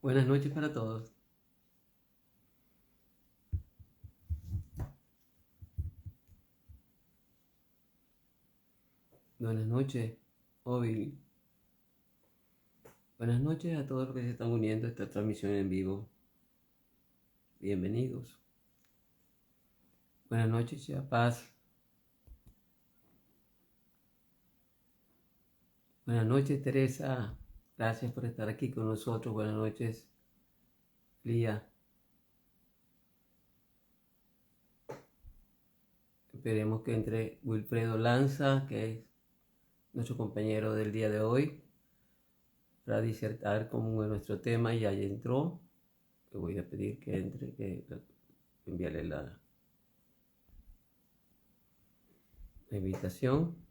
Buenas noches para todos. Buenas noches, Obi. Buenas noches a todos los que se están uniendo a esta transmisión en vivo. Bienvenidos. Buenas noches, Chiapas. Buenas noches, Teresa. Gracias por estar aquí con nosotros. Buenas noches, Lía. Esperemos que entre Wilfredo Lanza, que es nuestro compañero del día de hoy, para disertar como nuestro tema. Ya entró. Le voy a pedir que entre, que envíale la invitación.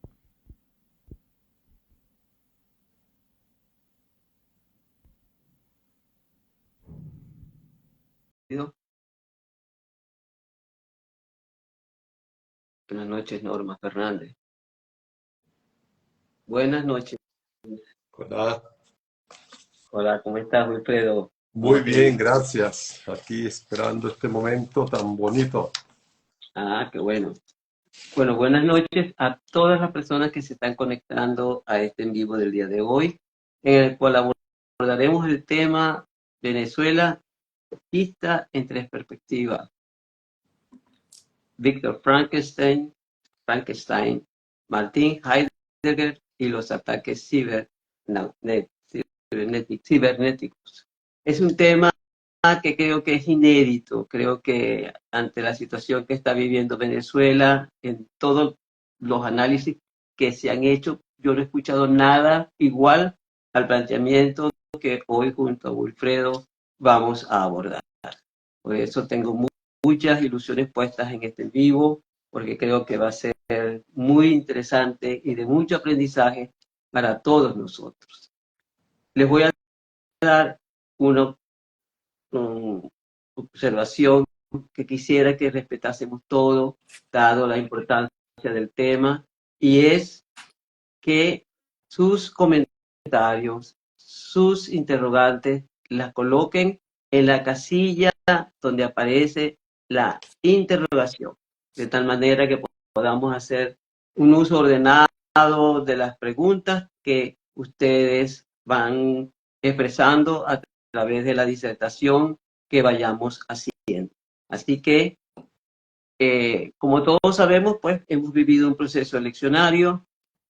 Buenas noches, Norma Fernández. Buenas noches. Hola, Hola, ¿cómo estás, Wilfredo? muy ¿Cómo te bien, digo? gracias. Aquí esperando este momento tan bonito. Ah, qué bueno. Bueno, buenas noches a todas las personas que se están conectando a este en vivo del día de hoy, en el cual abordaremos el tema Venezuela, vista en tres perspectivas. Víctor Frankenstein, Martin Heidegger y los ataques cibernéticos. Es un tema que creo que es inédito. Creo que ante la situación que está viviendo Venezuela, en todos los análisis que se han hecho, yo no he escuchado nada igual al planteamiento que hoy junto a Wilfredo vamos a abordar. Por eso tengo muchas ilusiones puestas en este en vivo, porque creo que va a ser muy interesante y de mucho aprendizaje para todos nosotros. Les voy a dar una observación que quisiera que respetásemos todo, dado la importancia del tema, y es que sus comentarios, sus interrogantes, las coloquen en la casilla donde aparece la interrogación, de tal manera que podamos hacer un uso ordenado de las preguntas que ustedes van expresando a través de la disertación que vayamos haciendo. Así que, como todos sabemos, pues hemos vivido un proceso eleccionario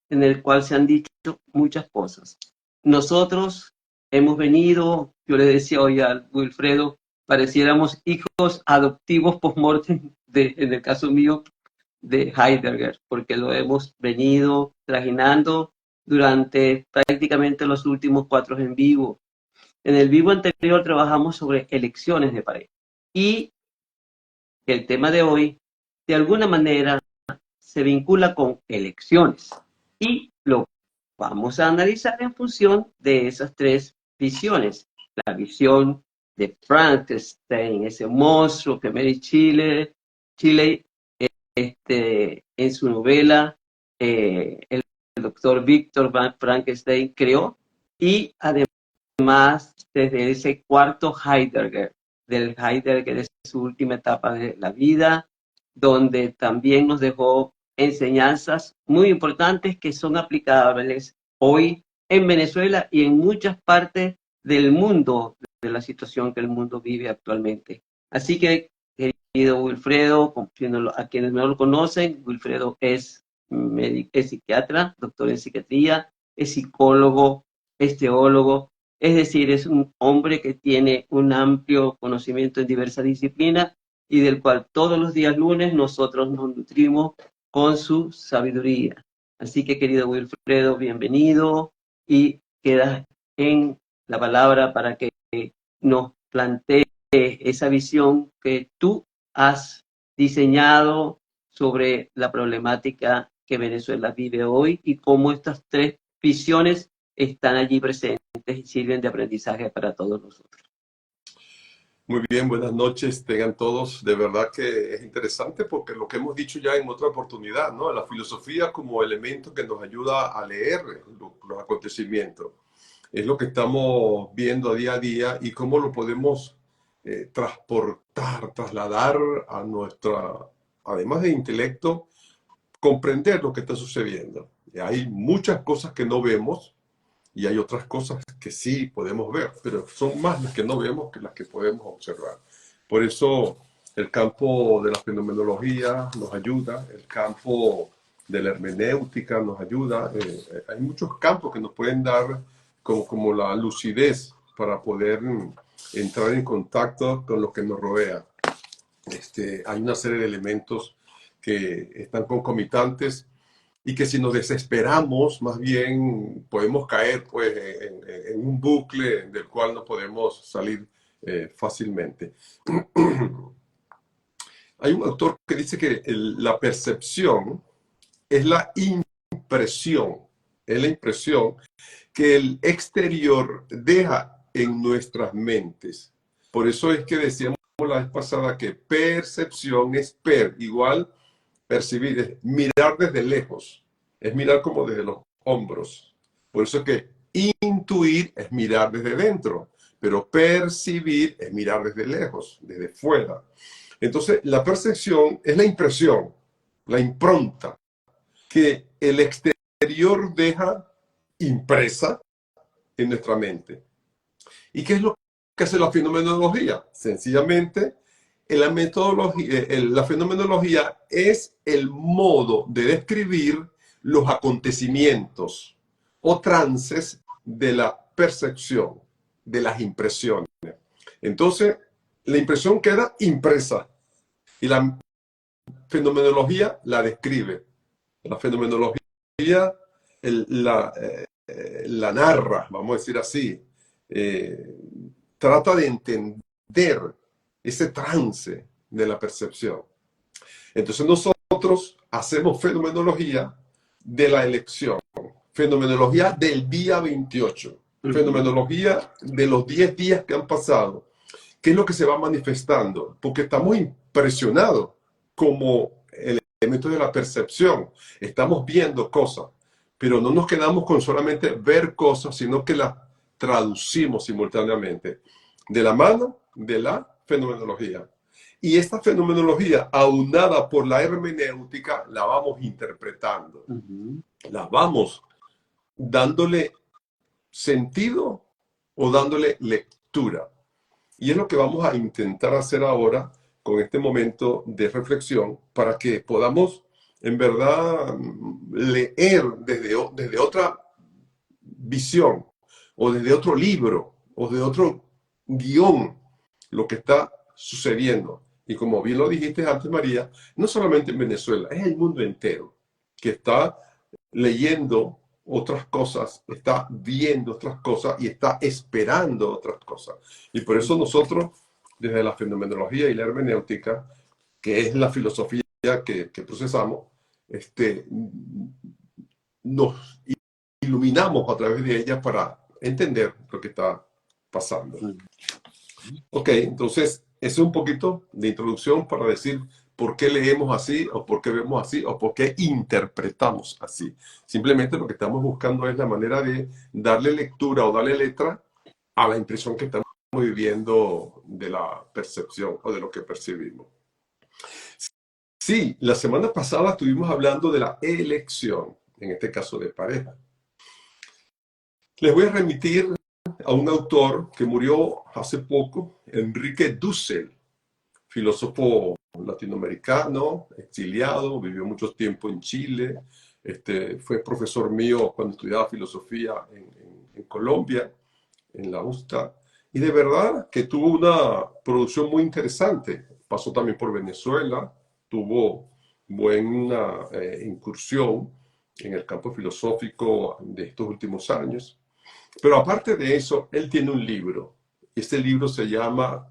en el cual se han dicho muchas cosas. Nosotros hemos venido, yo le decía hoy a Wilfredo, pareciéramos hijos adoptivos post-mortem, en el caso mío, de Heidegger, porque lo hemos venido trajinando durante prácticamente los últimos 4 en vivo. En el vivo anterior trabajamos sobre elecciones de pareja. Y el tema de hoy, de alguna manera, se vincula con elecciones. Y lo vamos a analizar en función de esas tres visiones. La visión de Frankenstein, ese monstruo que Mary Shelley en su novela, el doctor Víctor Frankenstein creó, y además desde ese cuarto Heidegger, del Heidegger de su última etapa de la vida, donde también nos dejó enseñanzas muy importantes que son aplicables hoy en Venezuela y en muchas partes del mundo, de la situación que el mundo vive actualmente. Así que, querido Wilfredo, a quienes no lo conocen, Wilfredo es psiquiatra, doctor en psiquiatría, es psicólogo, es teólogo, es decir, es un hombre que tiene un amplio conocimiento en diversas disciplinas y del cual todos los días lunes nosotros nos nutrimos con su sabiduría. Así que, querido Wilfredo, bienvenido, y quedas en la palabra para que nos plantee esa visión que tú has diseñado sobre la problemática que Venezuela vive hoy y cómo estas tres visiones están allí presentes y sirven de aprendizaje para todos nosotros. Muy bien, buenas noches, tengan todos. De verdad que es interesante porque lo que hemos dicho ya en otra oportunidad, ¿no? La filosofía como elemento que nos ayuda a leer los acontecimientos. es lo que estamos viendo a día y cómo lo podemos transportar, trasladar a nuestra, además de intelecto, comprender lo que está sucediendo. Y hay muchas cosas que no vemos y hay otras cosas que sí podemos ver, pero son más las que no vemos que las que podemos observar. Por eso el campo de la fenomenología nos ayuda, el campo de la hermenéutica nos ayuda. Hay muchos campos que nos pueden dar como la lucidez para poder entrar en contacto con lo que nos rodea. Hay una serie de elementos que están concomitantes y que si nos desesperamos, más bien podemos caer pues, en un bucle del cual no podemos salir fácilmente. Hay un autor que dice que la percepción es la impresión, que el exterior deja en nuestras mentes. Por eso es que decíamos la vez pasada que percepción es igual percibir, es mirar desde lejos, es mirar como desde los hombros. Por eso es que intuir es mirar desde dentro, pero percibir es mirar desde lejos, desde fuera. Entonces, la percepción es la impresión, la impronta que el exterior deja impresa en nuestra mente. ¿Y qué es lo que hace la fenomenología? Sencillamente, la fenomenología es el modo de describir los acontecimientos o trances de la percepción, de las impresiones. Entonces, la impresión queda impresa y la fenomenología la describe. La fenomenología la narra, vamos a decir así. Trata de entender ese trance de la percepción. Entonces nosotros hacemos fenomenología de la elección, fenomenología del día 28, fenomenología de los 10 días que han pasado. ¿Qué es lo que se va manifestando? Porque estamos impresionados como el elemento de la percepción. Estamos viendo cosas, pero no nos quedamos con solamente ver cosas, sino que las traducimos simultáneamente de la mano de la fenomenología. Y esta fenomenología, aunada por la hermenéutica, la vamos interpretando. La vamos dándole sentido o dándole lectura. Y es lo que vamos a intentar hacer ahora con este momento de reflexión para que podamos, en verdad, leer desde otra visión o desde otro libro o de otro guión lo que está sucediendo. Y como bien lo dijiste antes, María, no solamente en Venezuela, es el mundo entero que está leyendo otras cosas, está viendo otras cosas y está esperando otras cosas. Y por eso nosotros, desde la fenomenología y la hermenéutica, que es la filosofía que procesamos, nos iluminamos a través de ella para entender lo que está pasando. Ok, entonces, eso es un poquito de introducción para decir por qué leemos así, o por qué vemos así, o por qué interpretamos así. Simplemente lo que estamos buscando es la manera de darle lectura o darle letra a la impresión que estamos viviendo de la percepción o de lo que percibimos. Sí, la semana pasada estuvimos hablando de la elección, en este caso de pareja. Les voy a remitir a un autor que murió hace poco, Enrique Dussel, filósofo latinoamericano, exiliado, vivió mucho tiempo en Chile, fue profesor mío cuando estudiaba filosofía en Colombia, en la USTA, y de verdad que tuvo una producción muy interesante. Pasó también por Venezuela, tuvo buena incursión en el campo filosófico de estos últimos años. Pero aparte de eso, él tiene un libro. Este libro se llama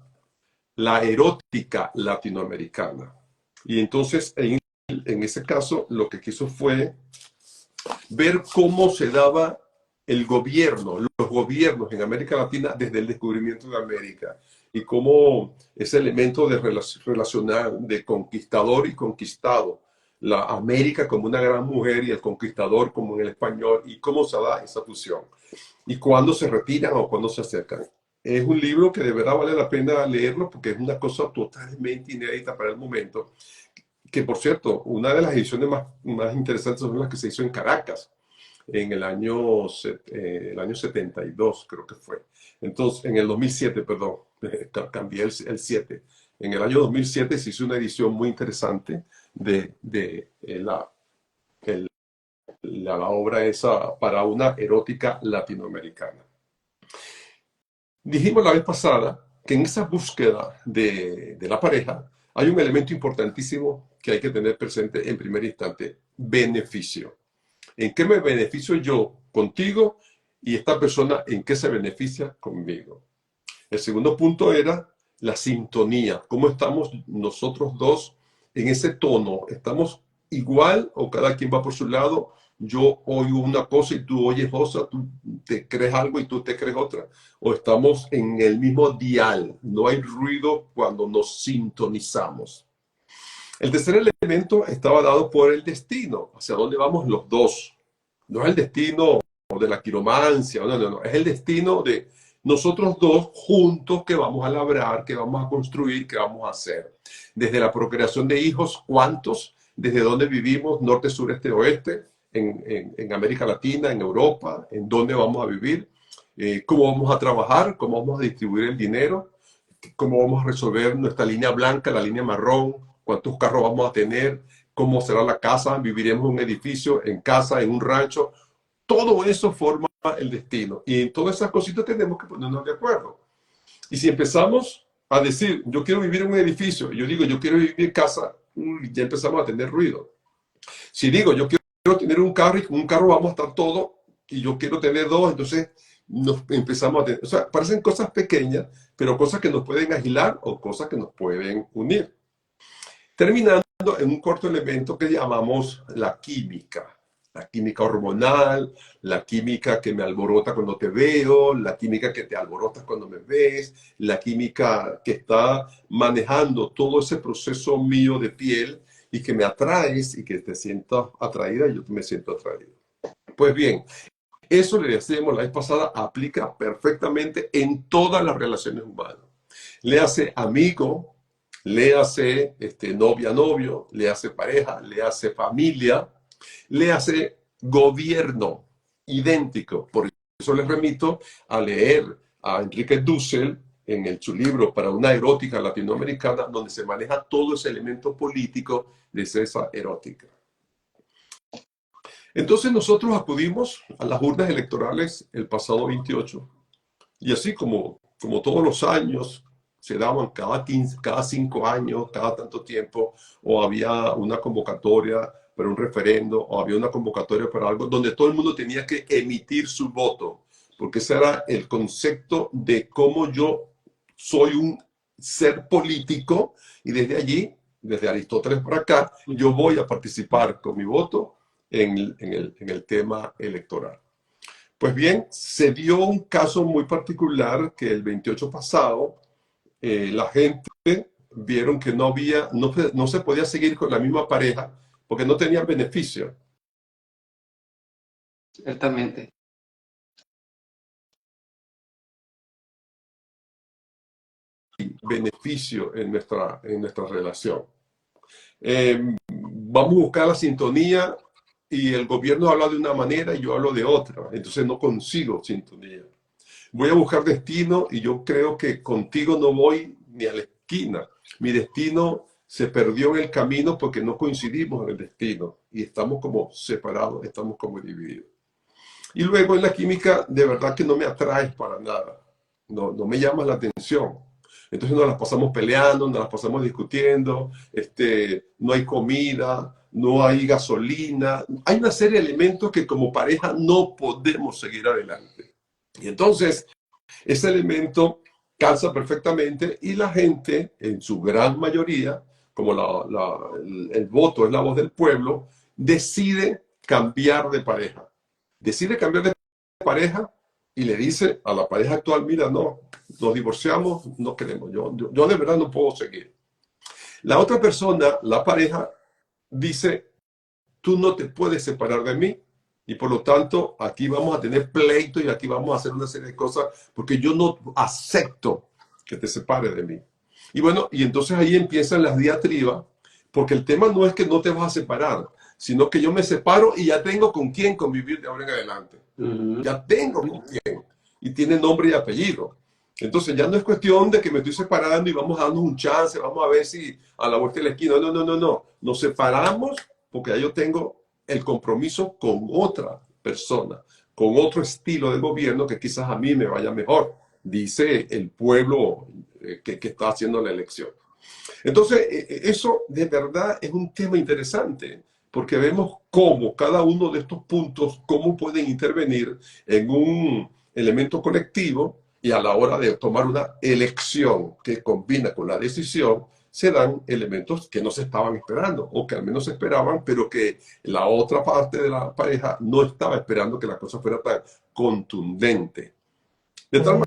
La erótica latinoamericana. Y entonces, en ese caso, lo que quiso fue ver cómo se daba el gobierno, los gobiernos en América Latina desde el descubrimiento de América. Y cómo ese elemento de relacionar de conquistador y conquistado la América como una gran mujer y el conquistador como en el español, y cómo se da esa fusión, y cuándo se retiran o cuándo se acercan. Es un libro que de verdad vale la pena leerlo porque es una cosa totalmente inédita para el momento. Que por cierto, una de las ediciones más interesantes son las que se hizo en Caracas en el año 72, creo que fue. Entonces, en el 2007, perdón, cambié el 7. En el año 2007 se hizo una edición muy interesante de la obra esa para una erótica latinoamericana. Dijimos la vez pasada que en esa búsqueda de la pareja hay un elemento importantísimo que hay que tener presente en primer instante: beneficio. ¿En qué me beneficio yo contigo y esta persona en qué se beneficia conmigo? El segundo punto era la sintonía. ¿Cómo estamos nosotros dos en ese tono? ¿Estamos igual o cada quien va por su lado? Yo oigo una cosa y tú oyes otra, tú te crees algo y tú te crees otra. O estamos en el mismo dial, no hay ruido cuando nos sintonizamos. El tercer elemento estaba dado por el destino, hacia dónde vamos los dos. No es el destino de la quiromancia, no, es el destino de nosotros dos juntos que vamos a labrar, que vamos a construir, que vamos a hacer. Desde la procreación de hijos, ¿cuántos? Desde dónde vivimos, norte, sur, este, oeste, en América Latina, en Europa, en dónde vamos a vivir, cómo vamos a trabajar, cómo vamos a distribuir el dinero, cómo vamos a resolver nuestra línea blanca, la línea marrón, cuántos carros vamos a tener, cómo será la casa, viviremos en un edificio, en casa, en un rancho. Todo eso forma el destino. Y en todas esas cositas tenemos que ponernos de acuerdo. Y si empezamos a decir, yo quiero vivir en un edificio, y yo digo, yo quiero vivir en casa, ya empezamos a tener ruido. Si digo, yo quiero tener un carro y con un carro vamos a estar todos, y yo quiero tener dos, entonces nos empezamos a tener, o sea, parecen cosas pequeñas, pero cosas que nos pueden agilar o cosas que nos pueden unir. Terminando en un cuarto elemento que llamamos la química hormonal, la química que me alborota cuando te veo, la química que te alborota cuando me ves, la química que está manejando todo ese proceso mío de piel y que me atraes y que te sientas atraída y yo me siento atraído. Pues bien, eso le decíamos la vez pasada, aplica perfectamente en todas las relaciones humanas. Le hace amigo, le hace novia, novio, le hace pareja, le hace familia, le hace gobierno, idéntico. Por eso les remito a leer a Enrique Dussel en su libro Para una erótica latinoamericana, donde se maneja todo ese elemento político de esa erótica. Entonces nosotros acudimos a las urnas electorales el pasado 28 y así como todos los años se daban cada 5 años, cada tanto tiempo, o había una convocatoria para un referendo, o había una convocatoria para algo, donde todo el mundo tenía que emitir su voto, porque ese era el concepto de cómo yo soy un ser político, y desde allí, desde Aristóteles para acá, yo voy a participar con mi voto en el tema electoral. Pues bien, se dio un caso muy particular que el 28 pasado, la gente vieron que no se podía seguir con la misma pareja porque no tenían beneficio. Ciertamente. Beneficio en nuestra relación. Vamos a buscar la sintonía y el gobierno habla de una manera y yo hablo de otra, entonces no consigo sintonía. Voy a buscar destino y yo creo que contigo no voy ni a la esquina. Mi destino se perdió en el camino porque no coincidimos en el destino y estamos como separados, estamos como divididos. Y luego en la química de verdad que no me atraes para nada, no me llamas la atención. Entonces nos las pasamos peleando, nos las pasamos discutiendo, no hay comida, no hay gasolina, hay una serie de elementos que como pareja no podemos seguir adelante. Y entonces ese elemento calza perfectamente y la gente, en su gran mayoría, como el voto es la voz del pueblo, decide cambiar de pareja. Decide cambiar de pareja y le dice a la pareja actual, mira, no, nos divorciamos, no queremos, yo de verdad no puedo seguir. La otra persona, la pareja, dice, tú no te puedes separar de mí. Y por lo tanto, aquí vamos a tener pleito y aquí vamos a hacer una serie de cosas porque yo no acepto que te separes de mí. Y bueno, y entonces ahí empiezan las diatribas, porque el tema no es que no te vas a separar, sino que yo me separo y ya tengo con quién convivir de ahora en adelante. Ya tengo con quién. Y tiene nombre y apellido. Entonces ya no es cuestión de que me estoy separando y vamos a darnos un chance, vamos a ver si a la vuelta de la esquina. No, no, no, no. Nos separamos porque ya yo tengo el compromiso con otra persona, con otro estilo de gobierno que quizás a mí me vaya mejor, dice el pueblo que está haciendo la elección. Entonces, eso de verdad es un tema interesante, porque vemos cómo cada uno de estos puntos, cómo pueden intervenir en un elemento colectivo y a la hora de tomar una elección que combina con la decisión, se dan elementos que no se estaban esperando, o que al menos se esperaban, pero que la otra parte de la pareja no estaba esperando que la cosa fuera tan contundente. De tal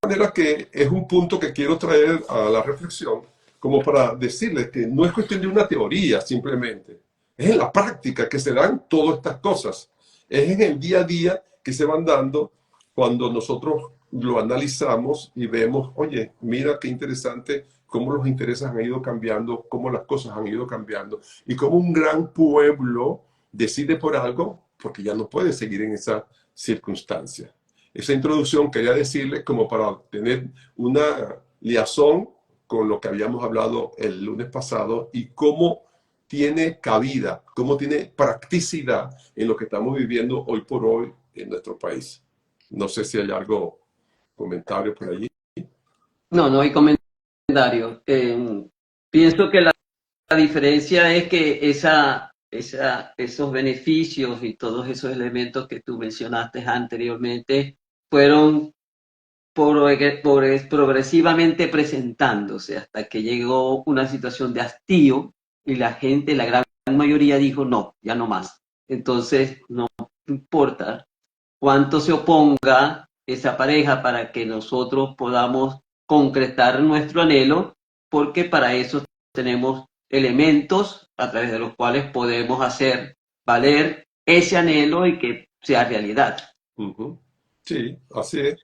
manera que es un punto que quiero traer a la reflexión, como para decirles que no es cuestión de una teoría simplemente, es en la práctica que se dan todas estas cosas, es en el día a día que se van dando cuando nosotros lo analizamos y vemos, oye, mira qué interesante cómo los intereses han ido cambiando, cómo las cosas han ido cambiando y cómo un gran pueblo decide por algo porque ya no puede seguir en esa circunstancia. Esa introducción quería decirle como para tener una liazón con lo que habíamos hablado el lunes pasado y cómo tiene cabida, cómo tiene practicidad en lo que estamos viviendo hoy por hoy en nuestro país. No sé si hay algo, comentario por allí. No, no hay comentario. Pienso que la diferencia es que esos beneficios y todos esos elementos que tú mencionaste anteriormente fueron progresivamente presentándose hasta que llegó una situación de hastío y la gente, la gran mayoría dijo no, ya no más. Entonces, no importa cuánto se oponga esa pareja para que nosotros podamos concretar nuestro anhelo, porque para eso tenemos elementos a través de los cuales podemos hacer valer ese anhelo y que sea realidad. Sí, así es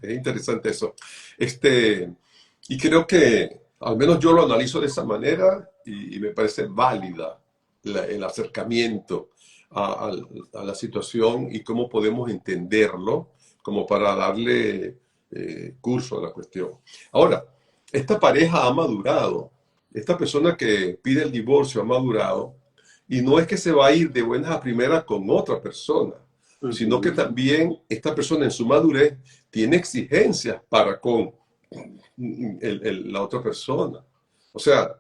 interesante eso. Y creo que al menos yo lo analizo de esa manera y me parece válida el acercamiento a la situación y cómo podemos entenderlo como para darle curso a la cuestión. Ahora, esta pareja ha madurado, esta persona que pide el divorcio ha madurado y no es que se va a ir de buenas a primeras con otra persona, sino que también esta persona en su madurez tiene exigencias para con la otra persona. O sea,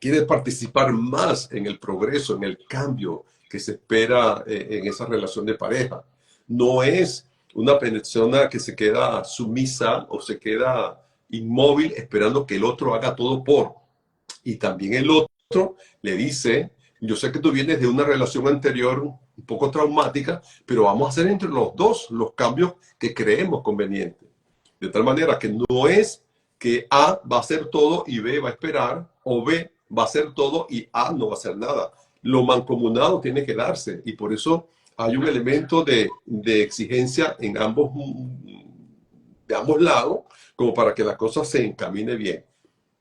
quiere participar más en el progreso, en el cambio que se espera en esa relación de pareja. No es una persona que se queda sumisa o se queda inmóvil esperando que el otro haga todo por. Y también el otro le dice, yo sé que tú vienes de una relación anterior un poco traumática, pero vamos a hacer entre los dos los cambios que creemos convenientes. De tal manera que no es que A va a hacer todo y B va a esperar, o B va a hacer todo y A no va a hacer nada. Lo mancomunado tiene que darse y por eso hay un elemento de exigencia en de ambos lados, como para que la cosa se encamine bien.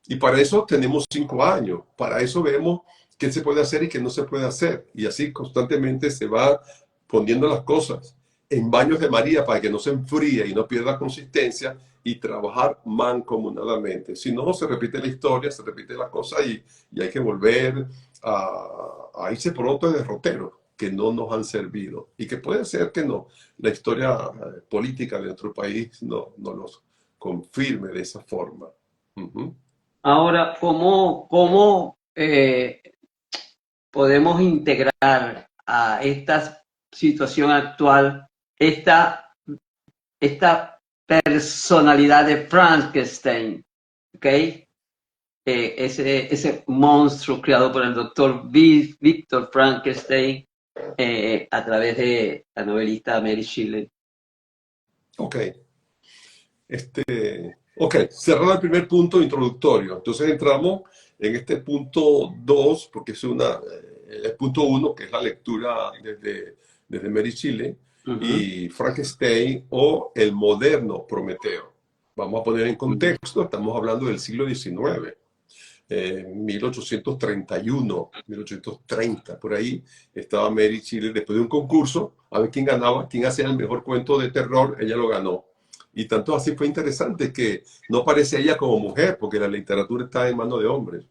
Y para eso tenemos 5 años, para eso vemos qué se puede hacer y qué no se puede hacer. Y así constantemente se va poniendo las cosas en baños de María para que no se enfríe y no pierda consistencia y trabajar mancomunadamente. Si no, se repite la historia, se repite la cosa y hay que volver a irse por otro derrotero que no nos han servido y que puede ser que no, la historia política de nuestro país no nos confirme de esa forma. Ahora, ¿cómo podemos integrar a esta situación actual esta personalidad de Frankenstein? ¿Ok? Ese monstruo creado por el doctor Victor Frankenstein a través de la novelista Mary Shelley. Ok. Ok, cerrado el primer punto introductorio. Entonces entramos en este punto 2, porque es una el punto uno, que es la lectura desde Mary Shelley, y Frankenstein o el moderno Prometeo. Vamos a poner en contexto, estamos hablando del siglo XIX. 1831, 1830, por ahí estaba Mary Shelley después de un concurso, a ver quién ganaba, quién hacía el mejor cuento de terror, ella lo ganó. Y tanto así fue interesante que no aparece ella como mujer, porque la literatura está en manos de hombres.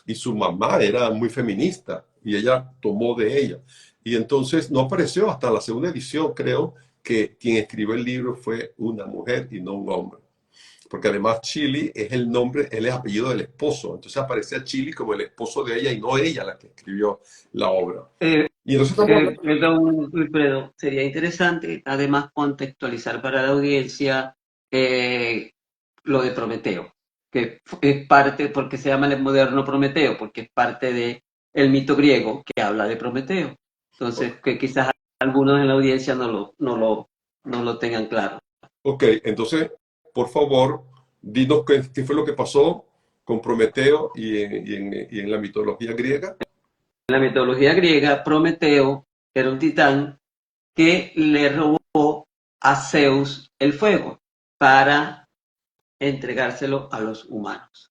Y su mamá era muy feminista y ella tomó de ella. Y entonces no apareció hasta la segunda edición, creo, que quien escribió el libro fue una mujer y no un hombre. Porque además Chili es el nombre, es el apellido del esposo. Entonces aparecía Chili como el esposo de ella y no ella la que escribió la obra. Y entonces Perdón, Wilfredo, sería interesante además contextualizar para la audiencia lo de Prometeo, que es parte, porque se llama el moderno Prometeo, porque es parte del mito griego que habla de Prometeo. Entonces, que quizás algunos en la audiencia no lo tengan claro. Ok, entonces, por favor, dinos qué fue lo que pasó con Prometeo y en la mitología griega. En la mitología griega, Prometeo era un titán que le robó a Zeus el fuego para entregárselo a los humanos.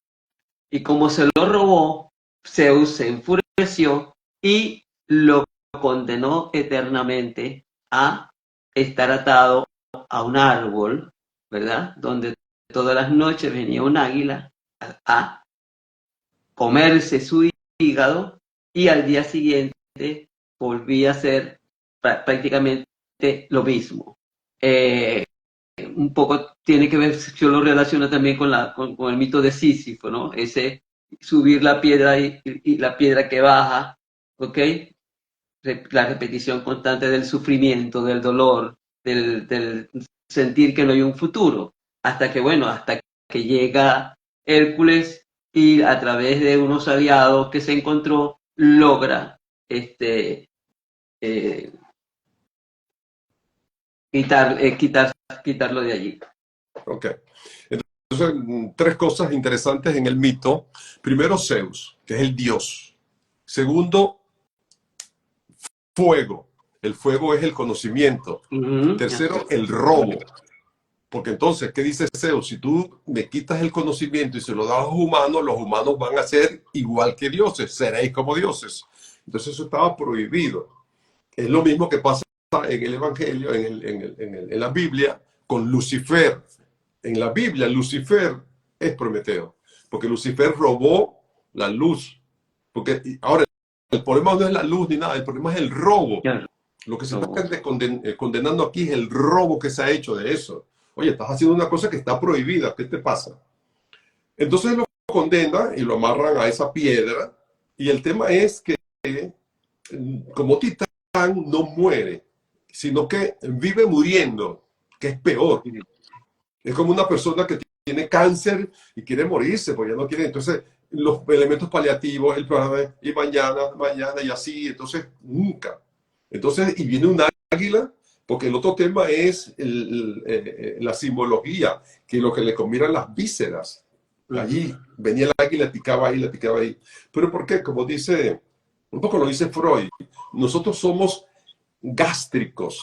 Y como se lo robó, Zeus se enfureció y lo condenó eternamente a estar atado a un árbol, ¿verdad? Donde todas las noches venía un águila a comerse su hígado y al día siguiente volvía a ser prácticamente lo mismo. Un poco tiene que ver, yo lo relaciono también con el mito de Sísifo, ¿no? Ese subir la piedra y la piedra que baja, ¿ok? La repetición constante del sufrimiento, del dolor, del sentir que no hay un futuro, hasta que llega Hércules y a través de unos aliados que se encontró, logra eh, quitarlo de allí. Ok. Entonces, tres cosas interesantes en el mito. Primero, Zeus, que es el dios. Segundo, fuego. El fuego es el conocimiento. Tercero, el robo. Porque entonces, ¿qué dice Zeus? Si tú me quitas el conocimiento y se lo das a los humanos van a ser igual que dioses, seréis como dioses. Entonces eso estaba prohibido. Es lo mismo que pasa en el Evangelio, en la Biblia, con Lucifer. En la Biblia, Lucifer es Prometeo, porque Lucifer robó la luz. Porque ahora, el problema no es la luz ni nada, el problema es el robo. Lo que se está condenando aquí es el robo que se ha hecho de eso. Oye, estás haciendo una cosa que está prohibida, ¿qué te pasa? Entonces lo condenan y lo amarran a esa piedra. Y el tema es que como Titán no muere, sino que vive muriendo, que es peor. Es como una persona que tiene cáncer y quiere morirse, porque ya no quiere. Entonces, los elementos paliativos, el programa, y mañana, y así. Entonces, nunca. Entonces, y viene un águila, porque el otro tema es la simbología, que lo que le comieran las vísceras. Allí venía el águila, le picaba ahí, le picaba ahí. Pero ¿por qué? Como dice, un poco lo dice Freud, nosotros somos gástricos.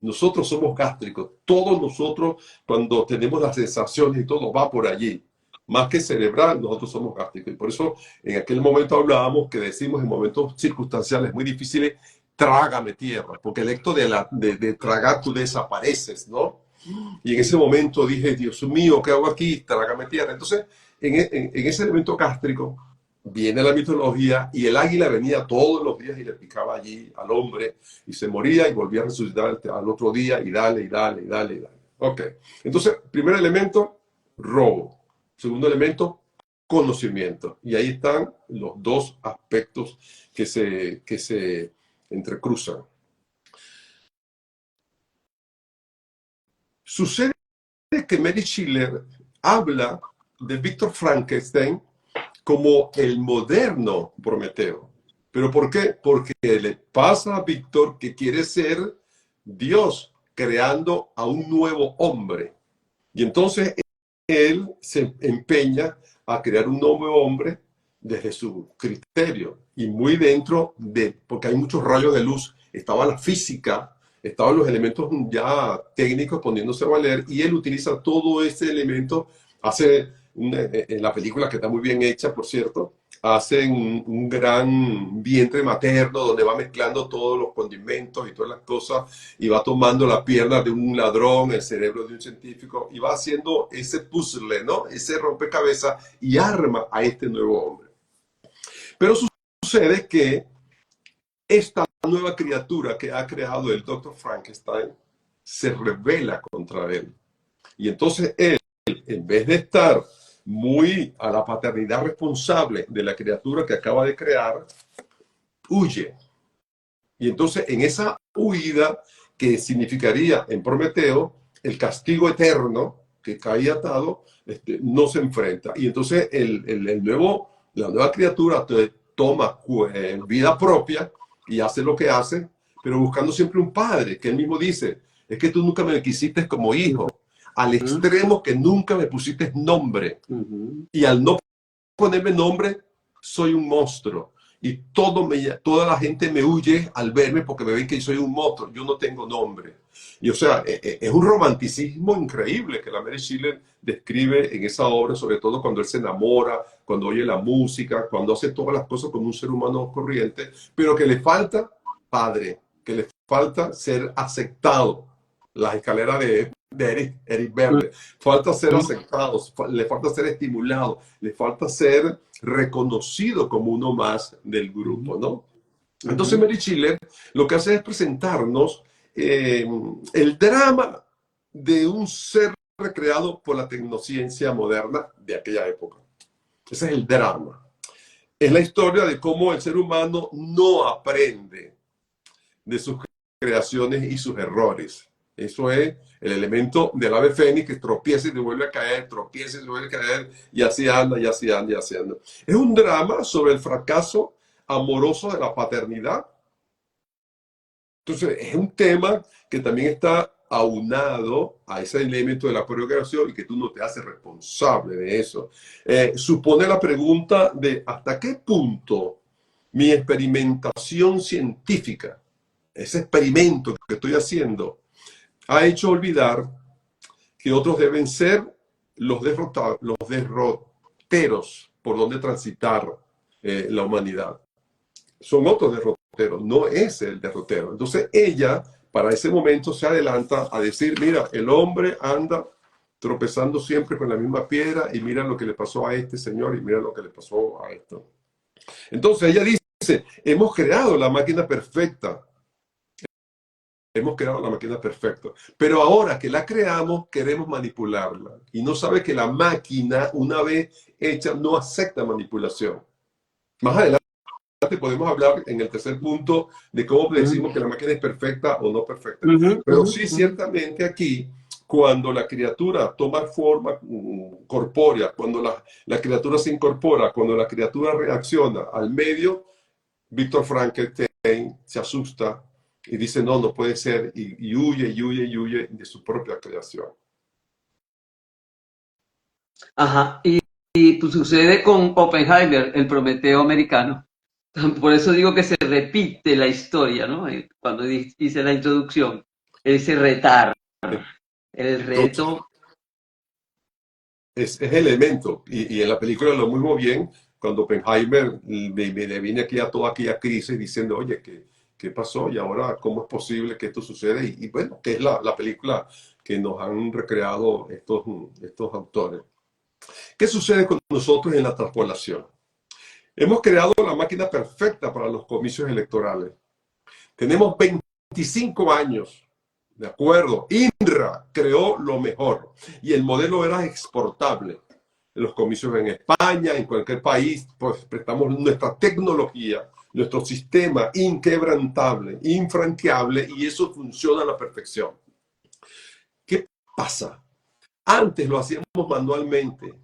Nosotros somos gástricos. Todos nosotros, cuando tenemos las sensaciones y todo, va por allí. Más que cerebral, nosotros somos gástricos. Y por eso en aquel momento hablábamos que decimos en momentos circunstanciales muy difíciles, trágame tierra, porque el acto de tragar tú desapareces, ¿no? Y en ese momento dije, Dios mío, ¿qué hago aquí? Trágame tierra. Entonces, en ese elemento gástrico, viene la mitología y el águila venía todos los días y le picaba allí al hombre y se moría y volvía a resucitar al otro día y dale, y dale, y dale, y dale. Ok. Entonces, primer elemento, robo. Segundo elemento, conocimiento. Y ahí están los dos aspectos que se entrecruzan. Sucede que Mary Shelley habla de Víctor Frankenstein como el moderno Prometeo. ¿Pero por qué? Porque le pasa a Víctor que quiere ser Dios creando a un nuevo hombre. Y entonces él se empeña a crear un nuevo hombre desde su criterio y muy dentro de, porque hay muchos rayos de luz, estaba la física, estaban los elementos ya técnicos poniéndose a valer y él utiliza todo ese elemento, hace en la película que está muy bien hecha, por cierto, hacen un gran vientre materno donde va mezclando todos los condimentos y todas las cosas y va tomando la pierna de un ladrón, el cerebro de un científico y va haciendo ese puzzle, ¿no? Ese rompecabezas y arma a este nuevo hombre. Pero sucede que esta nueva criatura que ha creado el Dr. Frankenstein se rebela contra él. Y entonces él, en vez de estar muy a la paternidad responsable de la criatura que acaba de crear, huye. Y entonces en esa huida, que significaría en Prometeo el castigo eterno que cae atado, no se enfrenta. Y entonces la nueva criatura toma vida propia y hace lo que hace, pero buscando siempre un padre, que él mismo dice, es que tú nunca me quisiste como hijo, al extremo que nunca me pusiste nombre. Y al no ponerme nombre, soy un monstruo. Y toda la gente me huye al verme porque me ven que soy un monstruo. Yo no tengo nombre. Y o sea, es un romanticismo increíble que la Mary Shelley describe en esa obra, sobre todo cuando él se enamora, cuando oye la música, cuando hace todas las cosas como un ser humano corriente, pero que le falta padre, que le falta ser aceptado. Las escaleras de Eric Berne. Falta ser aceptado, le falta ser estimulado, le falta ser reconocido como uno más del grupo, ¿no? Entonces Mary Shelley lo que hace es presentarnos el drama de un ser recreado por la tecnociencia moderna de aquella época. Ese es el drama. Es la historia de cómo el ser humano no aprende de sus creaciones y sus errores. Eso es el elemento del ave fénix, que tropieza y se vuelve a caer, tropieza y se vuelve a caer, y así anda, y así anda, y así anda. Es un drama sobre el fracaso amoroso de la paternidad. Entonces, es un tema que también está aunado a ese elemento de la coreografía y que tú no te haces responsable de eso. Supone la pregunta de hasta qué punto mi experimentación científica, ese experimento que estoy haciendo, ha hecho olvidar que otros deben ser los derroteros por donde transitar la humanidad. Son otros derroteros, no es el derrotero. Entonces ella, para ese momento, se adelanta a decir, mira, el hombre anda tropezando siempre con la misma piedra y mira lo que le pasó a este señor y mira lo que le pasó a esto. Entonces ella dice, hemos creado la máquina perfecta. Hemos creado la máquina perfecta, pero ahora que la creamos, queremos manipularla. Y no sabe que la máquina, una vez hecha, no acepta manipulación. Más adelante podemos hablar en el tercer punto de cómo decimos que la máquina es perfecta o no perfecta. Pero sí, ciertamente aquí, cuando la criatura toma forma corpórea, cuando la criatura se incorpora, cuando la criatura reacciona al medio, Víctor Frankenstein se asusta y dice, no, no puede ser, y huye, y huye, y huye de su propia creación. Ajá, y pues sucede con Oppenheimer, el Prometeo americano. Por eso digo que se repite la historia, ¿no? Cuando hice la introducción, ese retar, el reto. Es el elemento, y en la película lo muy bien, cuando Oppenheimer le viene aquí a toda aquella crisis diciendo, oye, ¿qué pasó? Y ahora, ¿cómo es posible que esto suceda? Y bueno, que es la película que nos han recreado estos autores. ¿Qué sucede con nosotros en la transpolación? Hemos creado la máquina perfecta para los comicios electorales. Tenemos 25 años, ¿de acuerdo? INRA creó lo mejor y el modelo era exportable. En los comicios en España, en cualquier país, pues prestamos nuestra tecnología, nuestro sistema inquebrantable, infranqueable, y eso funciona a la perfección. ¿Qué pasa? Antes lo hacíamos manualmente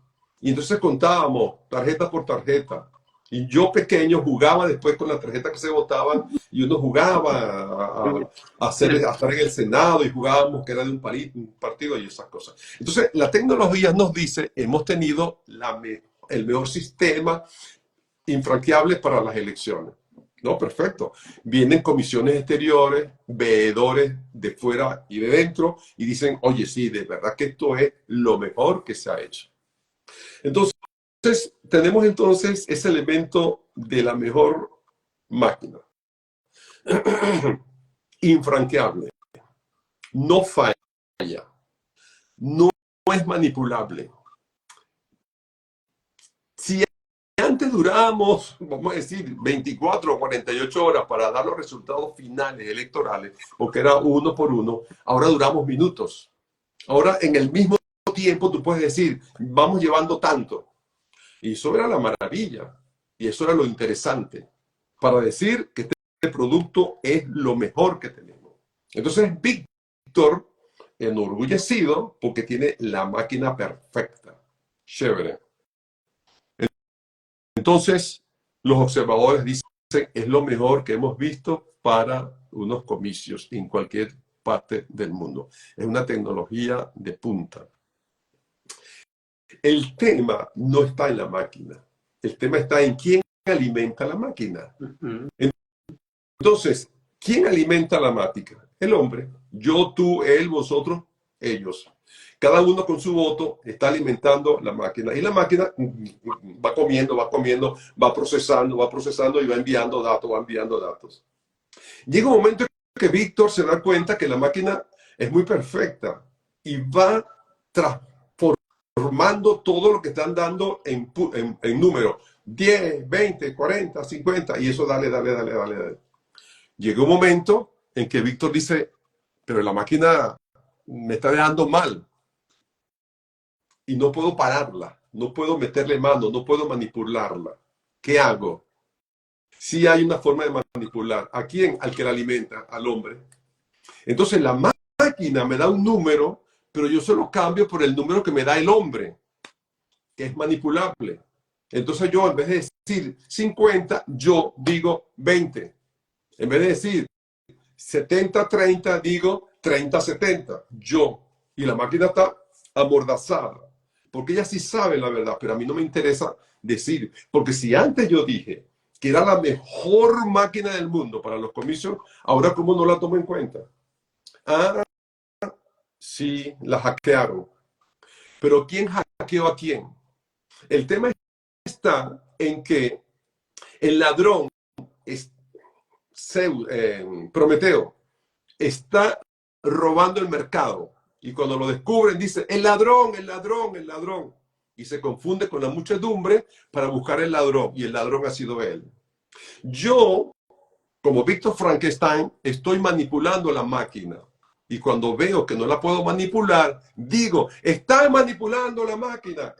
y entonces contábamos tarjeta por tarjeta. Y yo pequeño jugaba después con la tarjeta que se botaban y uno jugaba a estar en el Senado y jugábamos que era de un partido y esas cosas. Entonces la tecnología nos dice, hemos tenido el mejor sistema infranqueables para las elecciones. No, perfecto. Vienen comisiones exteriores, veedores de fuera y de dentro, y dicen, oye, sí, de verdad que esto es lo mejor que se ha hecho. Entonces, tenemos entonces ese elemento de la mejor máquina. Infranqueable. No falla. No es manipulable. Si antes durábamos, vamos a decir, 24 o 48 horas para dar los resultados finales electorales, porque era uno por uno, ahora duramos minutos. Ahora, en el mismo tiempo, tú puedes decir, vamos llevando tanto. Y eso era la maravilla. Y eso era lo interesante. Para decir que este producto es lo mejor que tenemos. Entonces, Víctor, enorgullecido, porque tiene la máquina perfecta. Chévere. Entonces, los observadores dicen, es lo mejor que hemos visto para unos comicios en cualquier parte del mundo. Es una tecnología de punta. El tema no está en la máquina. El tema está en quién alimenta la máquina. Entonces, ¿quién alimenta la máquina? El hombre. Yo, tú, él, vosotros, ellos. Cada uno con su voto está alimentando la máquina. Y la máquina va comiendo, va procesando y va enviando datos. Llega un momento en que Víctor se da cuenta que la máquina es muy perfecta y va transformando todo lo que están dando en números. 10, 20, 40, 50 y eso dale. Llega un momento en que Víctor dice, pero la máquina me está dejando mal. Y no puedo pararla, no puedo meterle mano, no puedo manipularla. ¿Qué hago? Sí hay una forma de manipular. ¿A quién? Al que la alimenta, al hombre. Entonces la máquina me da un número, pero yo se lo cambio por el número que me da el hombre, que es manipulable. Entonces yo, en vez de decir 50, yo digo 20. En vez de decir 70-30, digo 30-70. Yo. Y la máquina está amordazada. Porque ella sí sabe la verdad, pero a mí no me interesa decir. Porque si antes yo dije que era la mejor máquina del mundo para los comicios, ahora ¿cómo no la tomo en cuenta? Ah, sí, la hackearon. Pero ¿quién hackeó a quién? El tema está en que el ladrón, Prometeo, está robando el mercado. Y cuando lo descubren, dice, el ladrón. Y se confunde con la muchedumbre para buscar el ladrón. Y el ladrón ha sido él. Yo, como Víctor Frankenstein, estoy manipulando la máquina. Y cuando veo que no la puedo manipular, digo, está manipulando la máquina.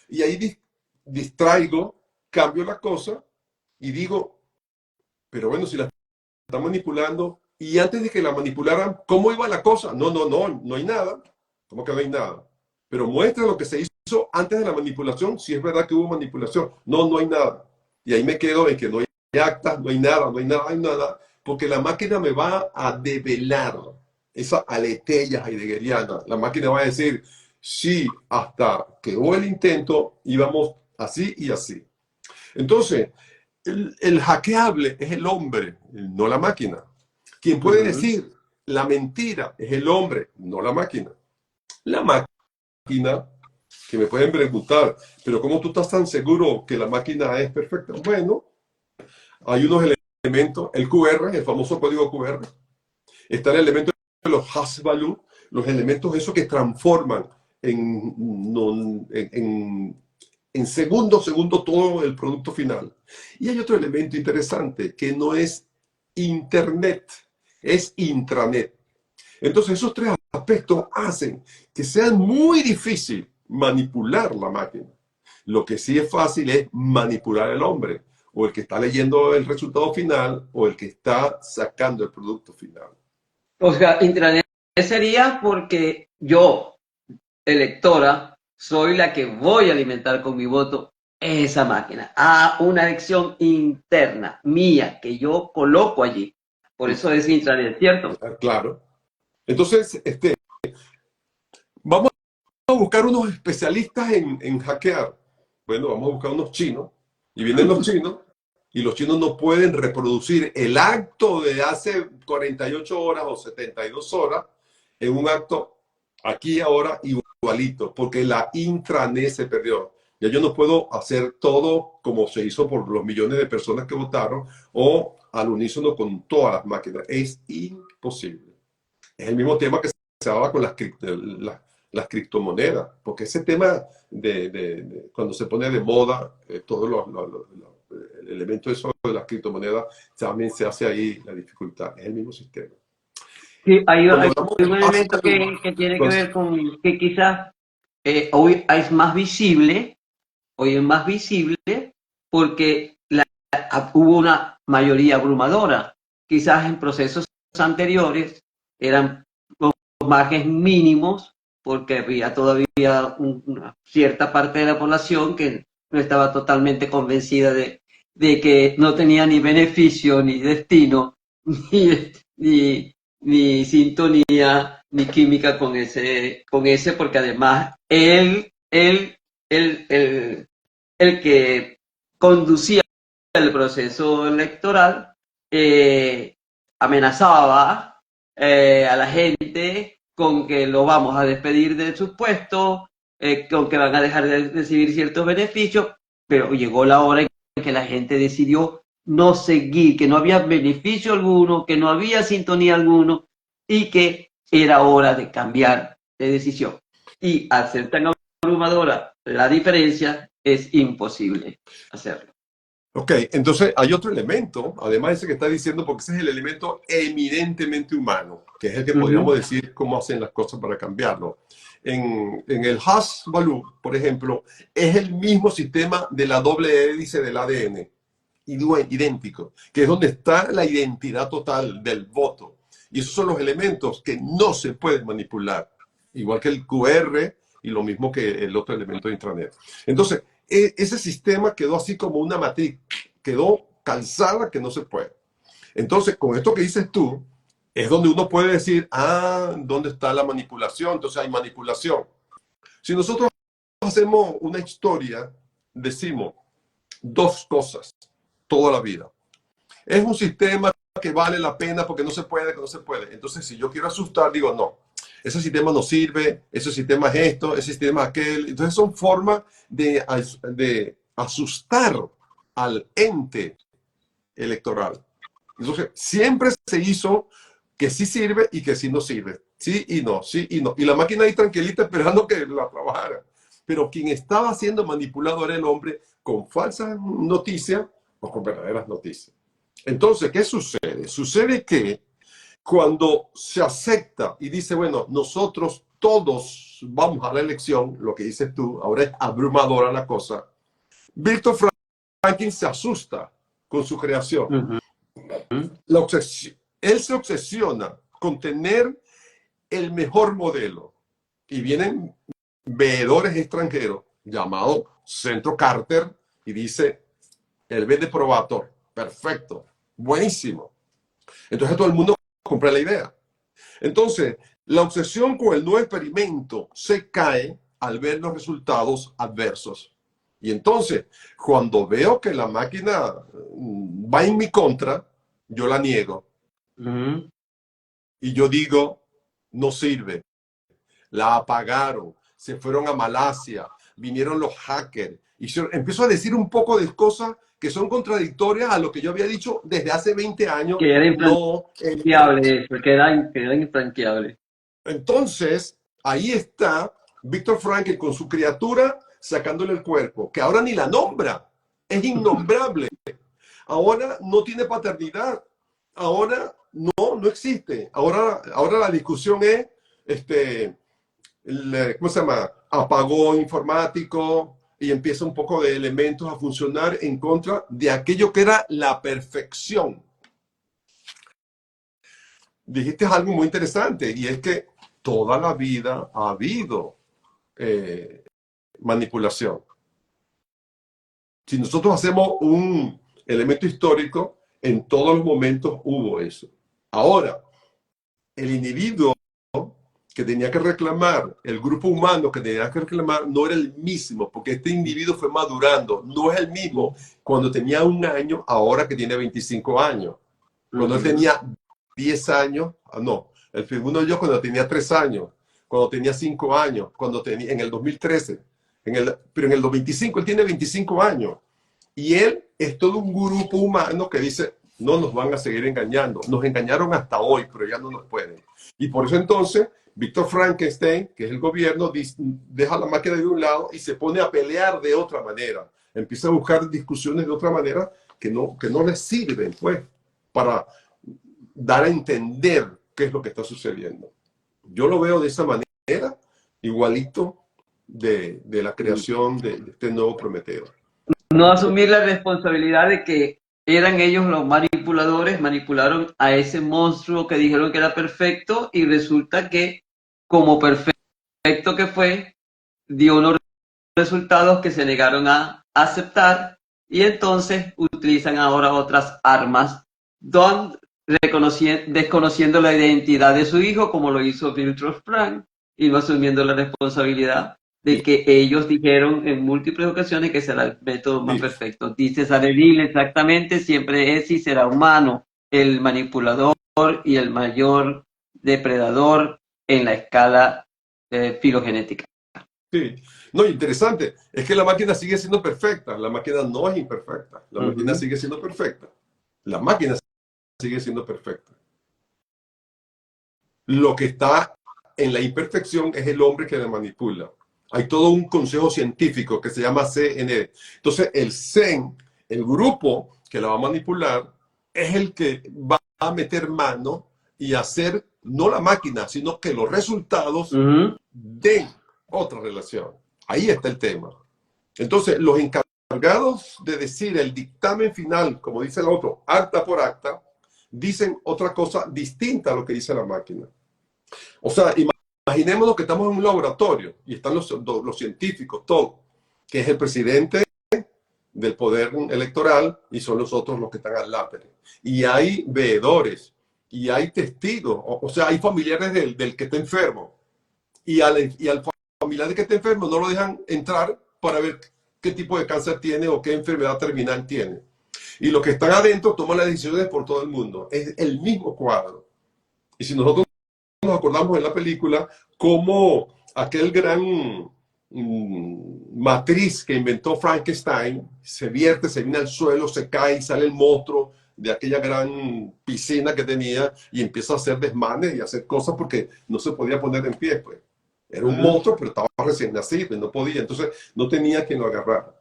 Y ahí distraigo, cambio la cosa y digo, pero bueno, si la está manipulando, y antes de que la manipularan, ¿cómo iba la cosa? No hay nada. ¿Cómo que no hay nada? Pero muestra lo que se hizo antes de la manipulación, si es verdad que hubo manipulación. No hay nada. Y ahí me quedo en que no hay actas, no hay nada, porque la máquina me va a develar esa aletheia heideggeriana. La máquina va a decir, sí, hasta que hubo el intento, íbamos así y así. Entonces, el hackeable es el hombre, no la máquina. Quien puede decir la mentira es el hombre, no la máquina. La máquina, que me pueden preguntar, pero ¿cómo tú estás tan seguro que la máquina es perfecta? Bueno, hay unos elementos, el QR, el famoso código QR, está el elemento de los hash value, los elementos esos que transforman en segundo todo el producto final. Y hay otro elemento interesante, que no es Internet, es intranet. Entonces esos tres aspectos hacen que sea muy difícil manipular la máquina. Lo que sí es fácil es manipular al hombre, o el que está leyendo el resultado final, o el que está sacando el producto final. O sea, intranet sería porque yo, electora, soy la que voy a alimentar con mi voto esa máquina a una elección interna mía que yo coloco allí. Por eso es intranet, ¿cierto? Claro. Entonces, vamos a buscar unos especialistas en hackear. bueno, vamos a buscar unos chinos, y vienen los chinos, y los chinos no pueden reproducir el acto de hace 48 horas o 72 horas en un acto aquí ahora igualito, porque la intranet se perdió. Ya yo no puedo hacer todo como se hizo por los millones de personas que votaron o al unísono con todas las máquinas. Es imposible. Es el mismo tema que se daba con las criptomonedas, porque ese tema cuando se pone de moda, todos el elemento de eso de las criptomonedas, también se hace ahí la dificultad. Es el mismo sistema. Sí, Cuando hay hablamos un del elemento que tiene que ver con que quizás hoy es más visible, hoy es más visible porque hubo una mayoría abrumadora. Quizás en procesos anteriores eran los márgenes mínimos porque había todavía una cierta parte de la población que no estaba totalmente convencida de que no tenía ni beneficio, ni destino, ni, ni, ni sintonía, ni química con ese porque además el que conducía el proceso electoral amenazaba a la gente con que lo vamos a despedir de sus puestos, con que van a dejar de recibir ciertos beneficios, pero llegó la hora en que la gente decidió no seguir, que no había beneficio alguno, que no había sintonía alguno y que era hora de cambiar de decisión. Y al ser tan abrumadora la diferencia, es imposible hacerlo. Ok, entonces hay otro elemento, además de ese que está diciendo, porque ese es el elemento eminentemente humano, que es el que podríamos decir cómo hacen las cosas para cambiarlo. En el hash value, por ejemplo, es el mismo sistema de la doble hélice del ADN, idéntico, que es donde está la identidad total del voto. Y esos son los elementos que no se pueden manipular, igual que el QR y lo mismo que el otro elemento de intranet. Entonces, ese sistema quedó así como una matriz, quedó calzada que no se puede. Entonces, con esto que dices tú, es donde uno puede decir, ¿dónde está la manipulación? Entonces hay manipulación. Si nosotros hacemos una historia, decimos dos cosas toda la vida. Es un sistema que vale la pena porque no se puede, que no se puede. Entonces, si yo quiero asustar, digo, no, ese sistema no sirve, ese sistema es esto, ese sistema es aquel. Entonces son formas de asustar al ente electoral. Entonces, siempre se hizo que sí sirve y que sí no sirve. Sí y no, sí y no. Y la máquina ahí tranquilita esperando que la trabajara. Pero quien estaba siendo manipulado era el hombre con falsas noticias o con verdaderas noticias. Entonces, ¿qué sucede? Sucede que cuando se acepta y dice, bueno, nosotros todos vamos a la elección, lo que dices tú, ahora es abrumadora la cosa, Víctor Franklin se asusta con su creación. Él se obsesiona con tener el mejor modelo. Y vienen veedores extranjeros llamados Centro Carter y dice, el vende probator. Perfecto, buenísimo. Entonces todo el mundo compra la idea. Entonces, la obsesión con el nuevo experimento se cae al ver los resultados adversos. Y entonces, cuando veo que la máquina va en mi contra, yo la niego. Y yo digo, no sirve. La apagaron, se fueron a Malasia, vinieron los hackers. Empiezo a decir un poco de cosas que son contradictorias a lo que yo había dicho desde hace 20 años. Que era infranqueable, que era infranqueable. Entonces, ahí está Víctor Franklin con su criatura sacándole el cuerpo, que ahora ni la nombra, es innombrable. Ahora no tiene paternidad, ahora no existe. Ahora la discusión es, ¿cómo se llama? Apagón informático y empieza un poco de elementos a funcionar en contra de aquello que era la perfección. Dijiste algo muy interesante y es que toda la vida ha habido manipulación. Si nosotros hacemos un elemento histórico, en todos los momentos hubo eso. Ahora, el individuo que tenía que reclamar, el grupo humano que tenía que reclamar, no era el mismo, porque este individuo fue madurando. No es el mismo cuando tenía 1 año, ahora que tiene 25 años. Cuando él tenía 10 años, no, el segundo yo cuando tenía 3 años, cuando tenía 5 años, cuando tenía, en el 2013, pero en el 2025 él tiene 25 años. Y él es todo un grupo humano que dice, no nos van a seguir engañando. Nos engañaron hasta hoy, pero ya no nos pueden. Y por eso entonces, Víctor Frankenstein, que es el gobierno, deja la máquina de un lado y se pone a pelear de otra manera. Empieza a buscar discusiones de otra manera que no les sirven, pues, para dar a entender qué es lo que está sucediendo. Yo lo veo de esa manera, igualito de la creación de este nuevo Prometeo. No asumir la responsabilidad de que eran ellos los manipuladores, manipularon a ese monstruo que dijeron que era perfecto y resulta que como perfecto que fue, dio unos resultados que se negaron a aceptar y entonces utilizan ahora otras armas desconociendo la identidad de su hijo como lo hizo Víctor Frank y no asumiendo la responsabilidad de que ellos dijeron en múltiples ocasiones que será el método más perfecto. Dice Saredil exactamente, siempre es y será humano el manipulador y el mayor depredador en la escala filogenética. Sí, no, interesante. Es que la máquina sigue siendo perfecta. La máquina no es imperfecta. La máquina sigue siendo perfecta. La máquina sigue siendo perfecta. Lo que está en la imperfección es el hombre que la manipula. Hay todo un consejo científico que se llama CNE. Entonces, el CEN, el grupo que la va a manipular, es el que va a meter mano y hacer, no la máquina, sino que los resultados den otra relación. Ahí está el tema. Entonces, los encargados de decir el dictamen final, como dice el otro, acta por acta, dicen otra cosa distinta a lo que dice la máquina. O sea, imaginémonos que estamos en un laboratorio y están los científicos, todos, que es el presidente del poder electoral y son los otros los que están al lápiz. Y hay veedores y hay testigos, o sea, hay familiares del que está enfermo. Y al familiar que está enfermo no lo dejan entrar para ver qué tipo de cáncer tiene o qué enfermedad terminal tiene. Y los que están adentro toman las decisiones por todo el mundo. Es el mismo cuadro. Y si nosotros nos acordamos en la película cómo aquel gran matriz que inventó Frankenstein se vierte, se viene al suelo, se cae y sale el monstruo de aquella gran piscina que tenía y empieza a hacer desmanes y a hacer cosas porque no se podía poner en pie, pues. Era un monstruo, pero estaba recién nacido y no podía, entonces no tenía quien lo agarrara.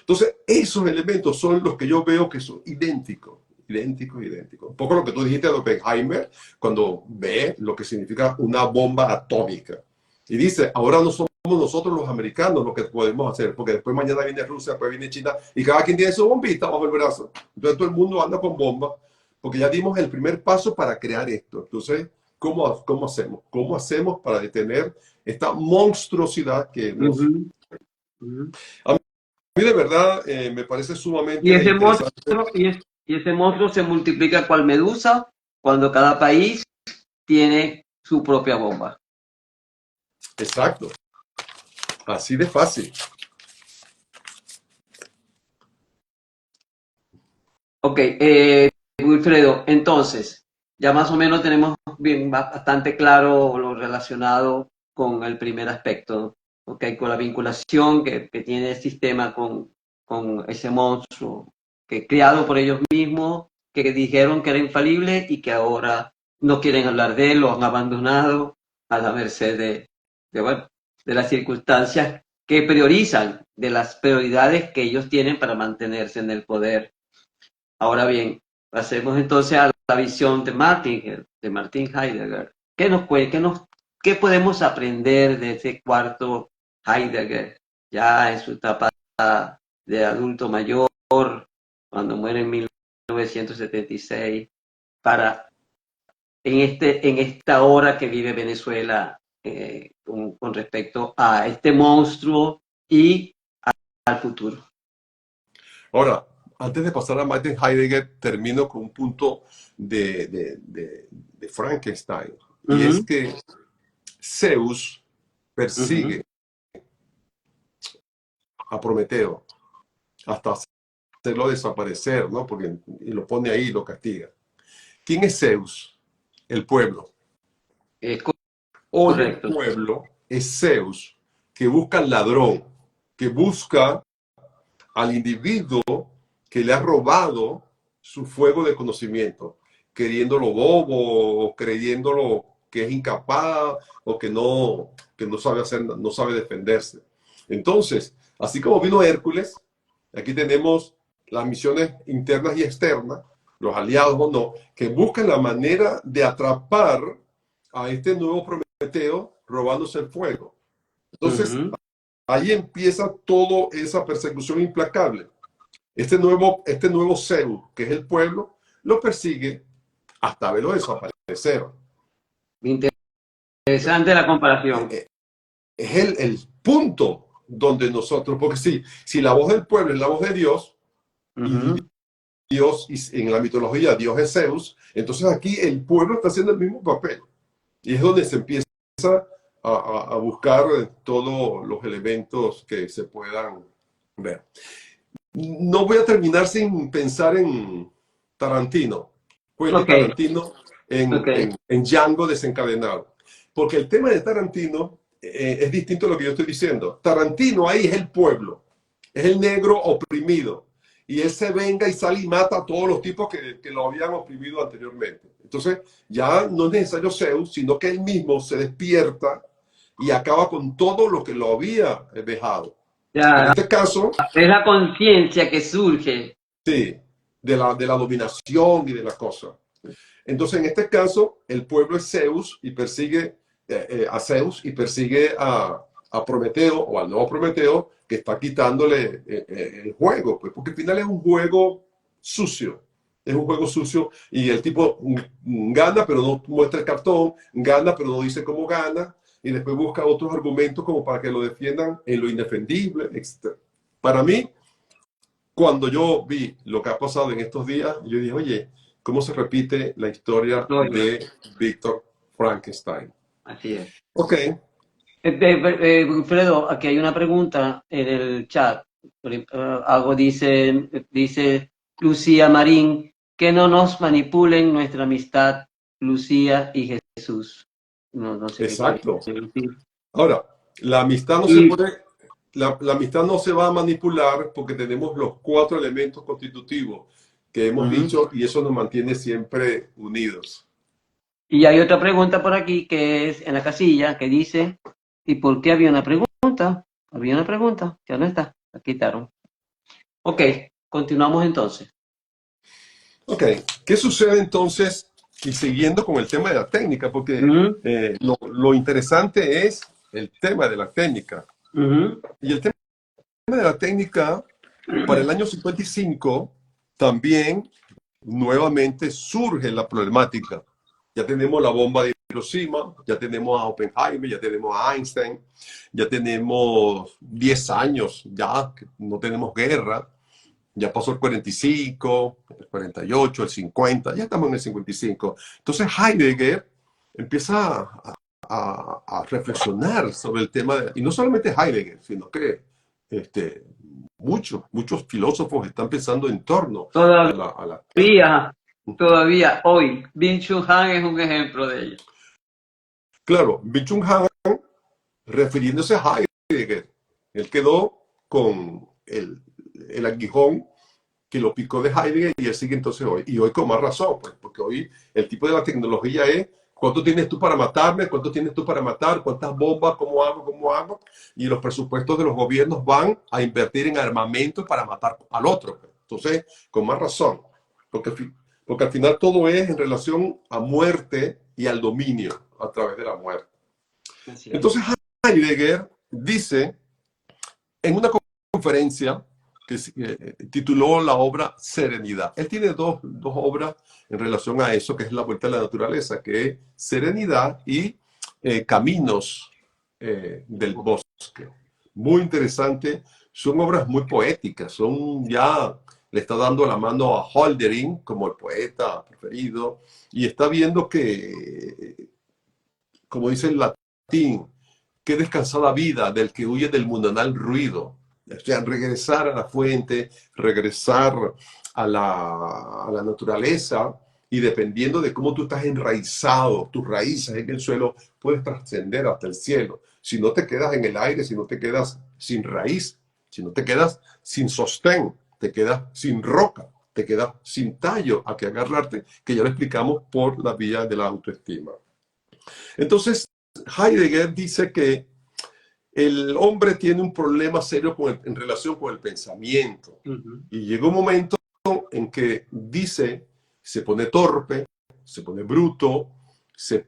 Entonces, esos elementos son los que yo veo que son idénticos. Idénticos. Un poco lo que tú dijiste de Oppenheimer, cuando ve lo que significa una bomba atómica. Y dice, ahora no somos nosotros los americanos los que podemos hacer, porque después mañana viene Rusia, después viene China, y cada quien tiene su bombita bajo el brazo. Entonces todo el mundo anda con bombas, porque ya dimos el primer paso para crear esto. Entonces, ¿cómo hacemos? ¿Cómo hacemos para detener esta monstruosidad que hemos... A mí de verdad me parece sumamente interesante. Y ese monstruo se multiplica cual medusa cuando cada país tiene su propia bomba. Exacto. Así de fácil. Ok, Wilfredo, entonces, ya más o menos tenemos bastante claro lo relacionado con el primer aspecto, okay, con la vinculación que tiene el sistema con ese monstruo que creado por ellos mismos, que dijeron que era infalible y que ahora no quieren hablar de él, lo han abandonado a la merced de las circunstancias que priorizan, de las prioridades que ellos tienen para mantenerse en el poder. Ahora bien, pasemos entonces a la visión de Martin Heidegger. ¿Qué podemos aprender de ese cuarto Heidegger, ya en su etapa de adulto mayor, cuando muere en 1976, para en esta hora que vive Venezuela con respecto a este monstruo y al futuro? Ahora, antes de pasar a Martin Heidegger, termino con un punto de Frankenstein. Y es que Zeus Ujú. persigue a Prometeo hasta hacerlo desaparecer, ¿no? Porque y lo pone ahí y lo castiga. ¿Quién es Zeus? El pueblo. Es Hoy el correcto. pueblo es Zeus, que busca al ladrón, que busca al individuo que le ha robado su fuego de conocimiento, queriéndolo bobo, o creyéndolo que es incapaz o que no sabe hacer, no sabe defenderse. Entonces, así como vino Hércules, aquí tenemos las misiones internas y externas, los aliados o no, que buscan la manera de atrapar a este nuevo Prometeo robándose el fuego. Entonces, Ujú. ahí empieza toda esa persecución implacable. Este nuevo Zeus, que es el pueblo, lo persigue hasta verlo desaparecer. Interesante la Eh, comparación. eh, Es el punto donde nosotros, porque si la voz del pueblo es la voz de Dios, y Ujú. Dios, y en la mitología Dios es Zeus, entonces aquí el pueblo está haciendo el mismo papel. Y es donde se empieza a buscar todos los elementos que se puedan ver. No voy a terminar sin pensar en Tarantino, Quentin Ok, Tarantino ok. en Django desencadenado. Porque el tema de Tarantino es distinto a lo que yo estoy diciendo. Tarantino ahí es el pueblo, es el negro oprimido. Y él se venga y sale y mata a todos los tipos que lo habían oprimido anteriormente. Entonces, ya no es necesario Zeus, sino que él mismo se despierta y acaba con todo lo que lo había dejado. En Ya, este caso, es la conciencia que surge. sí, de la dominación y de la cosa. Entonces, en este caso, el pueblo es Zeus y persigue a Zeus y persigue a Prometeo o al nuevo Prometeo que está quitándole el juego, pues, porque al final es un juego sucio. Es un juego sucio y el tipo gana, pero no muestra el cartón, gana, pero no dice cómo gana, y después busca otros argumentos como para que lo defiendan en lo indefendible, etc. Para mí, cuando yo vi lo que ha pasado en estos días, yo dije, oye, ¿cómo se repite la historia Historia. de Víctor Frankenstein? Así es. Ok, Wilfredo, aquí hay una pregunta en el chat. Algo dice Lucía Marín, que no nos manipulen nuestra amistad, Lucía y Jesús. No, no sé qué quiere exacto. decir. Ahora, la amistad no se Y, puede, la amistad no se va a manipular porque tenemos los cuatro elementos constitutivos que hemos ujú. dicho y eso nos mantiene siempre unidos. Y hay otra pregunta por aquí que es en la casilla que dice, ¿y por qué había una pregunta? Había una pregunta, ya no está, la quitaron. Ok, continuamos entonces. Ok, ¿qué sucede entonces? Y siguiendo con el tema de la técnica, porque Ujú, lo interesante es el tema de la técnica. ujú. Y el tema de la técnica, para el año 55, también nuevamente surge la problemática. Ya tenemos la bomba de Hiroshima, ya tenemos a Oppenheimer, ya tenemos a Einstein, ya tenemos 10 años, ya que no tenemos guerra, ya pasó el 45, el 48, el 50, ya estamos en el 55. Entonces Heidegger empieza a reflexionar sobre el tema, y no solamente Heidegger, sino que este, muchos filósofos están pensando en torno a la técnica. Todavía, todavía hoy, Bin-Chul Han es un ejemplo de ello. Claro, Byung-Chul Han, refiriéndose a Heidegger, él quedó con el aguijón que lo picó de Heidegger y él sigue entonces hoy. Y hoy con más razón, pues, porque hoy el tipo de la tecnología es cuánto tienes tú para matarme, cuánto tienes tú para matar, cuántas bombas, cómo hago. Y los presupuestos de los gobiernos van a invertir en armamento para matar al otro. Pues. Entonces, con más razón, porque, porque al final todo es en relación a muerte y al dominio a través de la muerte. Así es. Entonces, Heidegger dice en una conferencia que tituló la obra Serenidad. Él tiene dos obras en relación a eso, que es La Vuelta a la Naturaleza, que es Serenidad y Caminos del Bosque. Muy interesante, son obras muy poéticas, son ya, le está dando la mano a Hölderlin como el poeta preferido, y está viendo que, como dice latín, qué descansada vida del que huye del mundanal ruido. O sea, regresar a la fuente, regresar a la naturaleza, y dependiendo de cómo tú estás enraizado, tus raíces en el suelo, puedes trascender hasta el cielo. Si no te quedas en el aire, si no te quedas sin raíz, si no te quedas sin sostén, te quedas sin roca, te quedas sin tallo a que agarrarte, que ya lo explicamos por la vía de la autoestima. Entonces, Heidegger dice que el hombre tiene un problema serio en relación con el pensamiento. Y llegó un momento en que dice, se pone torpe, se pone bruto, se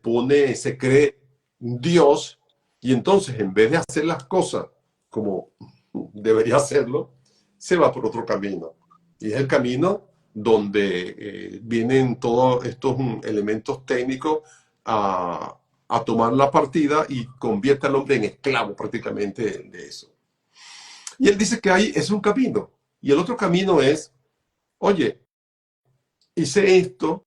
cree Dios, y entonces en vez de hacer las cosas como debería hacerlo, se va por otro camino. Y es el camino donde vienen todos estos elementos técnicos a tomar la partida y convierte al hombre en esclavo prácticamente de eso. Y él dice que ahí es un camino. Y el otro camino es, oye, hice esto,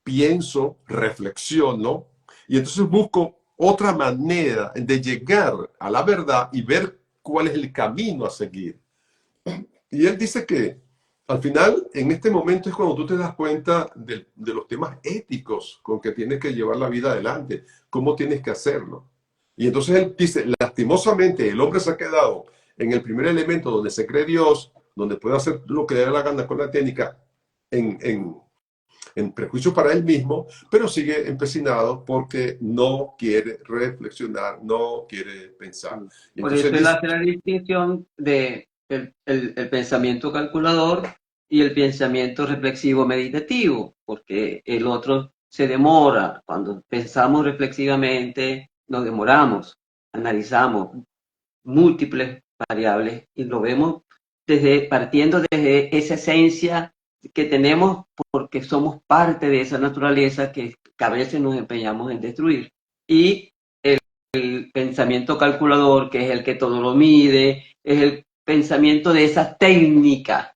pienso, reflexiono, y entonces busco otra manera de llegar a la verdad y ver cuál es el camino a seguir. Y él dice que al final, en este momento es cuando tú te das cuenta de los temas éticos con que tienes que llevar la vida adelante, cómo tienes que hacerlo. Y entonces él dice, lastimosamente, el hombre se ha quedado en el primer elemento donde se cree Dios, donde puede hacer lo que le dé la gana con la técnica, en prejuicio para él mismo, pero sigue empecinado porque no quiere reflexionar, no quiere pensar. Y Por entonces eso él dice, hace la distinción de el pensamiento calculador y el pensamiento reflexivo meditativo, porque el otro se demora. Cuando pensamos reflexivamente, nos demoramos, analizamos múltiples variables y lo vemos partiendo desde esa esencia que tenemos porque somos parte de esa naturaleza que a veces nos empeñamos en destruir. Y el pensamiento calculador, que es el que todo lo mide, es el pensamiento de esa técnica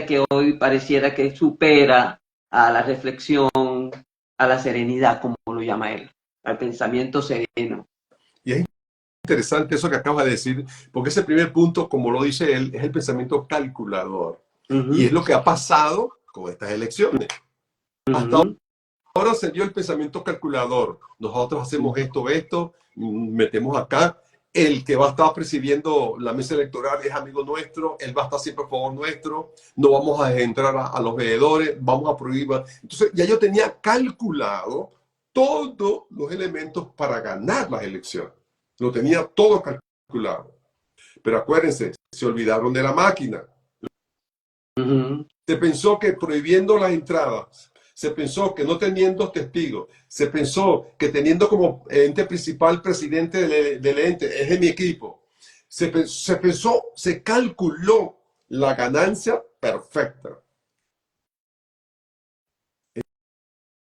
que hoy pareciera que supera a la reflexión, a la serenidad, como lo llama él, al pensamiento sereno. y es interesante eso que acabas de decir, porque ese primer punto, como lo dice él, es el pensamiento calculador. Y es lo que ha pasado con estas elecciones. Hasta ahora se dio el pensamiento calculador. Nosotros hacemos esto, metemos acá. El que va a estar presidiendo la mesa electoral es amigo nuestro, él va a estar siempre a favor nuestro, no vamos a entrar a los veedores, vamos a prohibir. Entonces ya yo tenía calculado todos los elementos para ganar las elecciones. Lo tenía todo calculado. Pero acuérdense, se olvidaron de la máquina. Se pensó que prohibiendo las entradas, se pensó que no teniendo testigos, se pensó que teniendo como ente principal presidente del ente, es de mi equipo, se calculó la ganancia perfecta.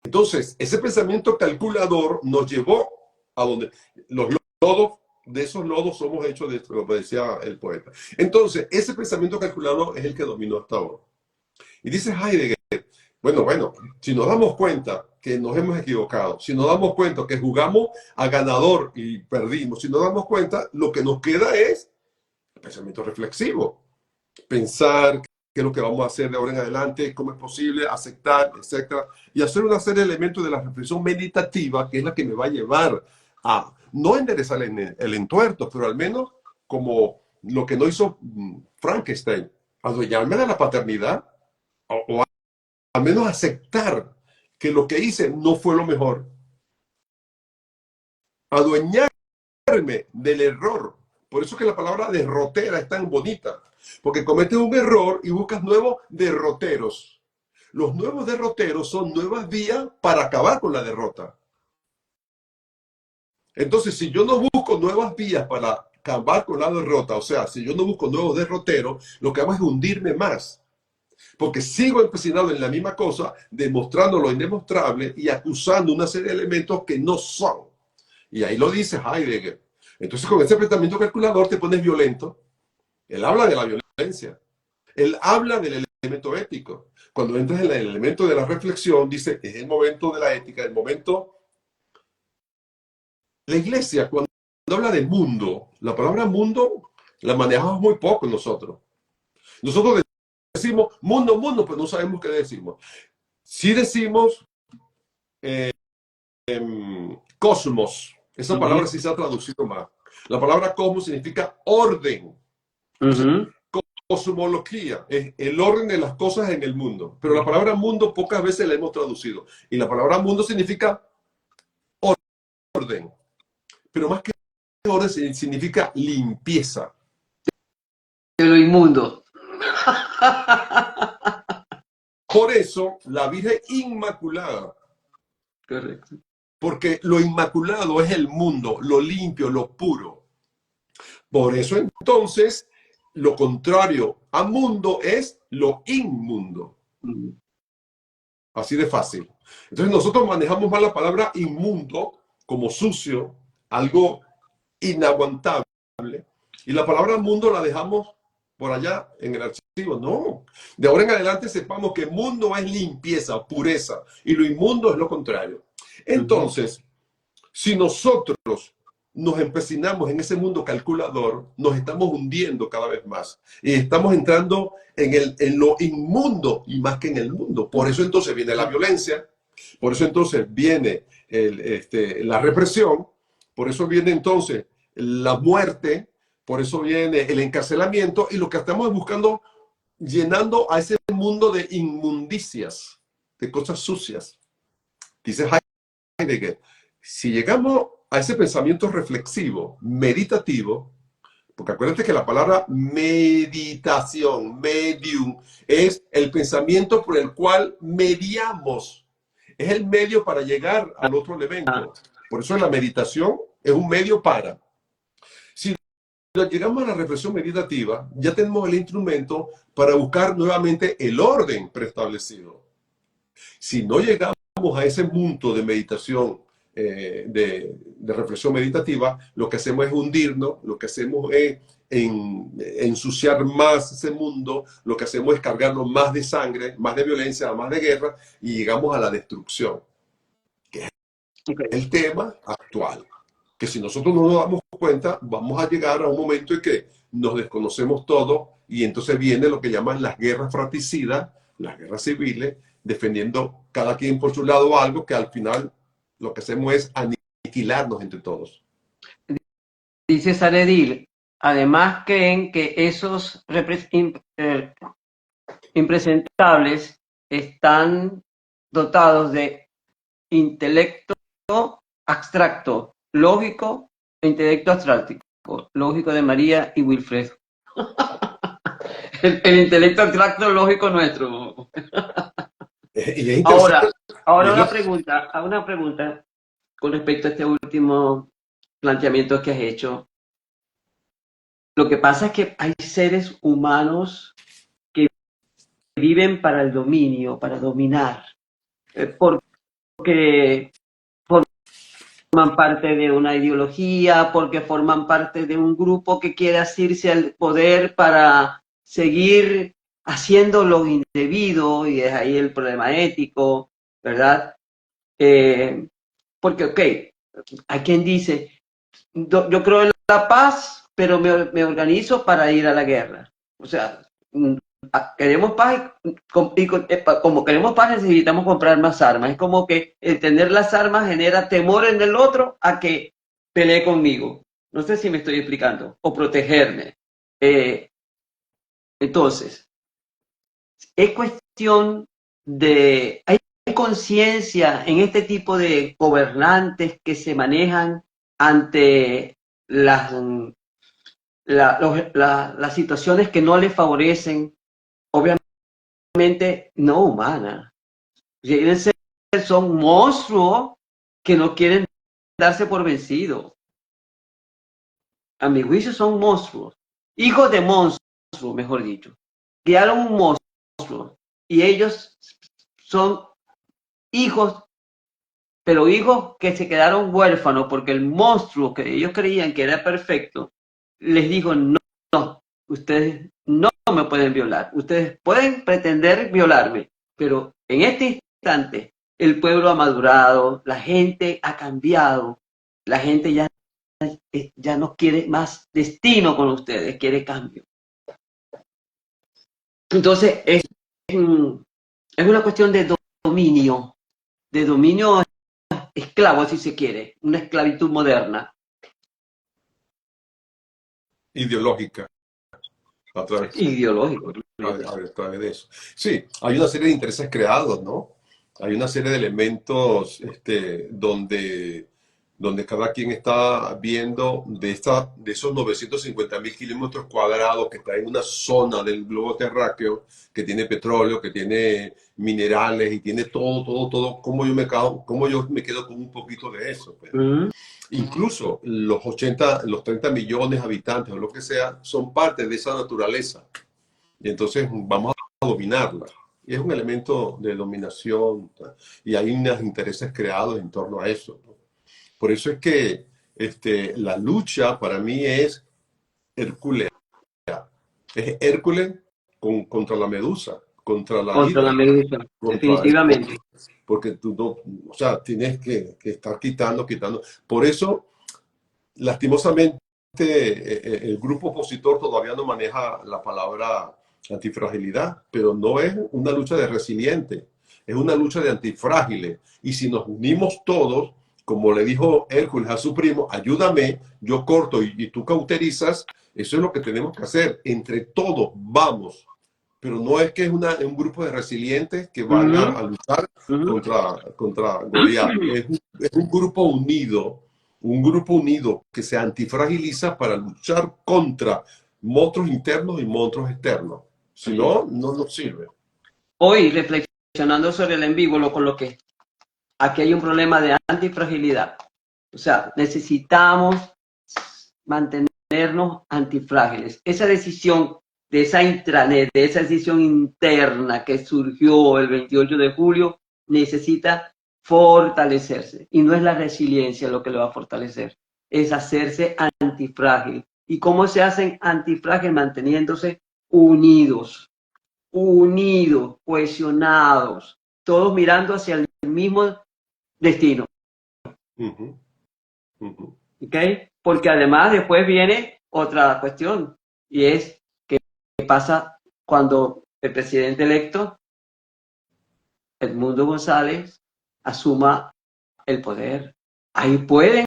Entonces, ese pensamiento calculador nos llevó a donde los lodos, de esos lodos somos hechos de esto, como decía el poeta. Entonces, ese pensamiento calculador es el que dominó hasta ahora. Y dice Heidegger, bueno, si nos damos cuenta que nos hemos equivocado, si nos damos cuenta que jugamos a ganador y perdimos, si nos damos cuenta, lo que nos queda es el pensamiento reflexivo. Pensar qué es lo que vamos a hacer de ahora en adelante, cómo es posible, aceptar, etcétera, y hacer una serie de elementos de la reflexión meditativa, que es la que me va a llevar a no enderezar el entuerto, pero al menos como lo que no hizo Frankenstein, adueñarme de la paternidad, o al menos aceptar que lo que hice no fue lo mejor. Adueñarme del error. Por eso que la palabra derrotera es tan bonita. Porque cometes un error y buscas nuevos derroteros. Los nuevos derroteros son nuevas vías para acabar con la derrota. Entonces, si yo no busco nuevas vías para acabar con la derrota, o sea, si yo no busco nuevos derroteros, lo que hago es hundirme más. Porque sigo empecinado en la misma cosa, demostrando lo indemostrable y acusando una serie de elementos que no son. Y ahí lo dice Heidegger. Entonces, con ese pensamiento calculador te pones violento. Él habla de la violencia. Él habla del elemento ético. Cuando entras en el elemento de la reflexión, dice, es el momento de la ética, el momento La iglesia, cuando habla de mundo, la palabra mundo la manejamos muy poco nosotros. Nosotros decimos mundo, mundo, pero no sabemos qué decimos. Si decimos cosmos, esa palabra sí se ha traducido más. La palabra cosmos significa orden. Ujú. Cosmología es el orden de las cosas en el mundo. Pero la palabra mundo pocas veces la hemos traducido. Y la palabra mundo significa orden. Pero más que orden significa limpieza. De lo inmundo. Por eso la Virgen Inmaculada, Correcto. porque lo inmaculado es el mundo, lo limpio, lo puro. Por eso entonces lo contrario a mundo es lo inmundo. Ujú. Así de fácil. Entonces nosotros manejamos mal la palabra inmundo como sucio, algo inaguantable, y la palabra mundo la dejamos por allá en el archivo. No, de ahora en adelante sepamos que mundo es limpieza, pureza, y lo inmundo es lo contrario. Ujú. Entonces, si nosotros nos empecinamos en ese mundo calculador, nos estamos hundiendo cada vez más. Y estamos entrando en lo inmundo y más que en el mundo. Por eso entonces viene la violencia, por eso entonces viene la represión, por eso viene entonces la muerte, por eso viene el encarcelamiento y lo que estamos buscando llenando a ese mundo de inmundicias, de cosas sucias. Dice Heidegger, si llegamos a ese pensamiento reflexivo, meditativo, porque acuérdate que la palabra meditación, medium, es el pensamiento por el cual mediamos. Es el medio para llegar al otro Ah, elemento. Por eso la meditación es un medio para. Si llegamos a la reflexión meditativa, ya tenemos el instrumento para buscar nuevamente el orden preestablecido. Si no llegamos a ese punto de meditación, de reflexión meditativa, lo que hacemos es hundirnos, lo que hacemos es ensuciar más ese mundo, lo que hacemos es cargarnos más de sangre, más de violencia, más de guerra, y llegamos a la destrucción, que es ok. el tema actual. Que si nosotros no nos damos cuenta, vamos a llegar a un momento en que nos desconocemos todo y entonces viene lo que llaman las guerras fratricidas, las guerras civiles, defendiendo cada quien por su lado algo que al final lo que hacemos es aniquilarnos entre todos. Dice Saredil, además creen que esos impresentables están dotados de intelecto abstracto, lógico e intelecto abstracto, lógico de María y Wilfredo. El intelecto abstracto lógico nuestro. Y es interesante. Ahora Y una pregunta con respecto a este último planteamiento que has hecho. Lo que pasa es que hay seres humanos que viven para el dominio, para dominar, porque forman parte de una ideología, porque forman parte de un grupo que quiere asirse al poder para seguir haciendo lo indebido, y es ahí el problema ético, ¿verdad? Porque, ok, hay quien dice, yo creo en la paz, pero me organizo para ir a la guerra. O sea, queremos paz como queremos paz necesitamos comprar más armas. Es como que el tener las armas genera temor en el otro a que pelee conmigo. No sé si me estoy explicando. O protegerme. Eh, entonces, es cuestión de... Hay conciencia en este tipo de gobernantes que se manejan ante las situaciones que no les favorecen, obviamente no humanas. Son monstruos que no quieren darse por vencidos. A mi juicio son monstruos, hijos de monstruos, mejor dicho. Criaron un monstruo y ellos son hijos, pero hijos que se quedaron huérfanos porque el monstruo que ellos creían que era perfecto les dijo: no, no, ustedes no me pueden violar, ustedes pueden pretender violarme, pero en este instante el pueblo ha madurado, la gente ha cambiado, la gente ya no quiere más destino con ustedes, quiere cambio. Entonces, es una cuestión de dominio esclavo, si se quiere, una esclavitud moderna. Ideológica, a través, Ideológico. a través de eso. Sí, hay una serie de intereses creados, ¿no? Hay una serie de elementos donde cada quien está viendo de esos 950.000 kilómetros cuadrados que está en una zona del globo terráqueo que tiene petróleo, que tiene minerales y tiene todo. ¿Cómo yo me quedo con un poquito de eso? Pues? Incluso los 30 millones de habitantes o lo que sea son parte de esa naturaleza. Y entonces vamos a dominarla. Y es un elemento de dominación y hay unos intereses creados en torno a eso, ¿no? Por eso es que la lucha para mí es hercúlea. Es Hércules contra la medusa, contra la Contra la hidra. medusa, definitivamente. Porque tú no, o sea, tienes que estar quitando. Por eso, lastimosamente, el grupo opositor todavía no maneja la palabra antifragilidad, pero no es una lucha de resiliente, es una lucha de antifrágiles. Y si nos unimos todos, como le dijo Hércules a su primo, ayúdame, yo corto y tú cauterizas, eso es lo que tenemos que hacer. Entre todos vamos. Pero no es que es un grupo de resilientes que van a luchar contra Goliat. Es un grupo unido que se antifragiliza para luchar contra monstruos internos y monstruos externos. Si no, no nos sirve. Hoy, reflexionando sobre el en vivo, con lo que aquí hay un problema de antifragilidad. O sea, necesitamos mantenernos antifrágiles. Esa decisión de esa intranet, de esa decisión interna que surgió el 28 de julio, necesita fortalecerse. Y no es la resiliencia lo que lo va a fortalecer, es hacerse antifrágil. ¿Y cómo se hacen antifrágil? Manteniéndose unidos, cohesionados, todos mirando hacia el mismo destino. Uh-huh. Uh-huh. ¿Okay? Porque además después viene otra cuestión, y es qué pasa cuando el presidente electo, Edmundo González, asuma el poder. Ahí pueden,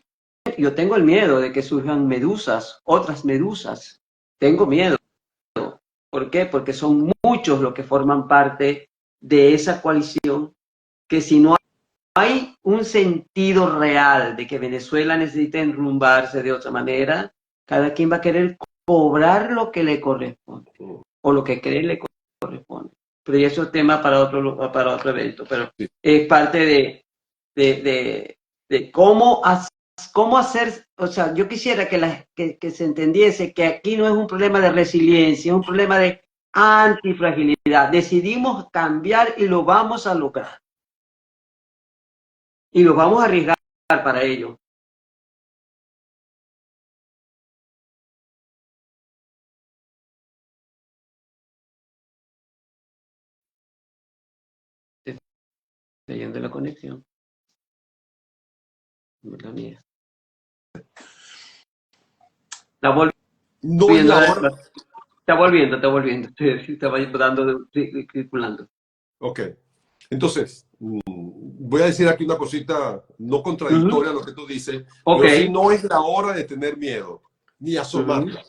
yo tengo el miedo de que surjan medusas, otras medusas. Tengo miedo. ¿Por qué? Porque son muchos los que forman parte de esa coalición, que si no hay un sentido real de que Venezuela necesita enrumbarse de otra manera, cada quien va a querer cobrar lo que le corresponde o lo que cree le corresponde. Pero ya eso es tema para otro evento, pero Sí. es parte de cómo hacer, o sea, yo quisiera que se entendiese que aquí no es un problema de resiliencia, es un problema de antifragilidad. Decidimos cambiar y lo vamos a lograr. Y los vamos a arriesgar para ello. Leyendo la conexión. No es la mía. Está volviendo. No es la hora. Está volviendo. Estaba circulando. Ok. Entonces, voy a decir aquí una cosita no contradictoria a lo que tú dices, pero sí no es la hora de tener miedo, ni asomarla.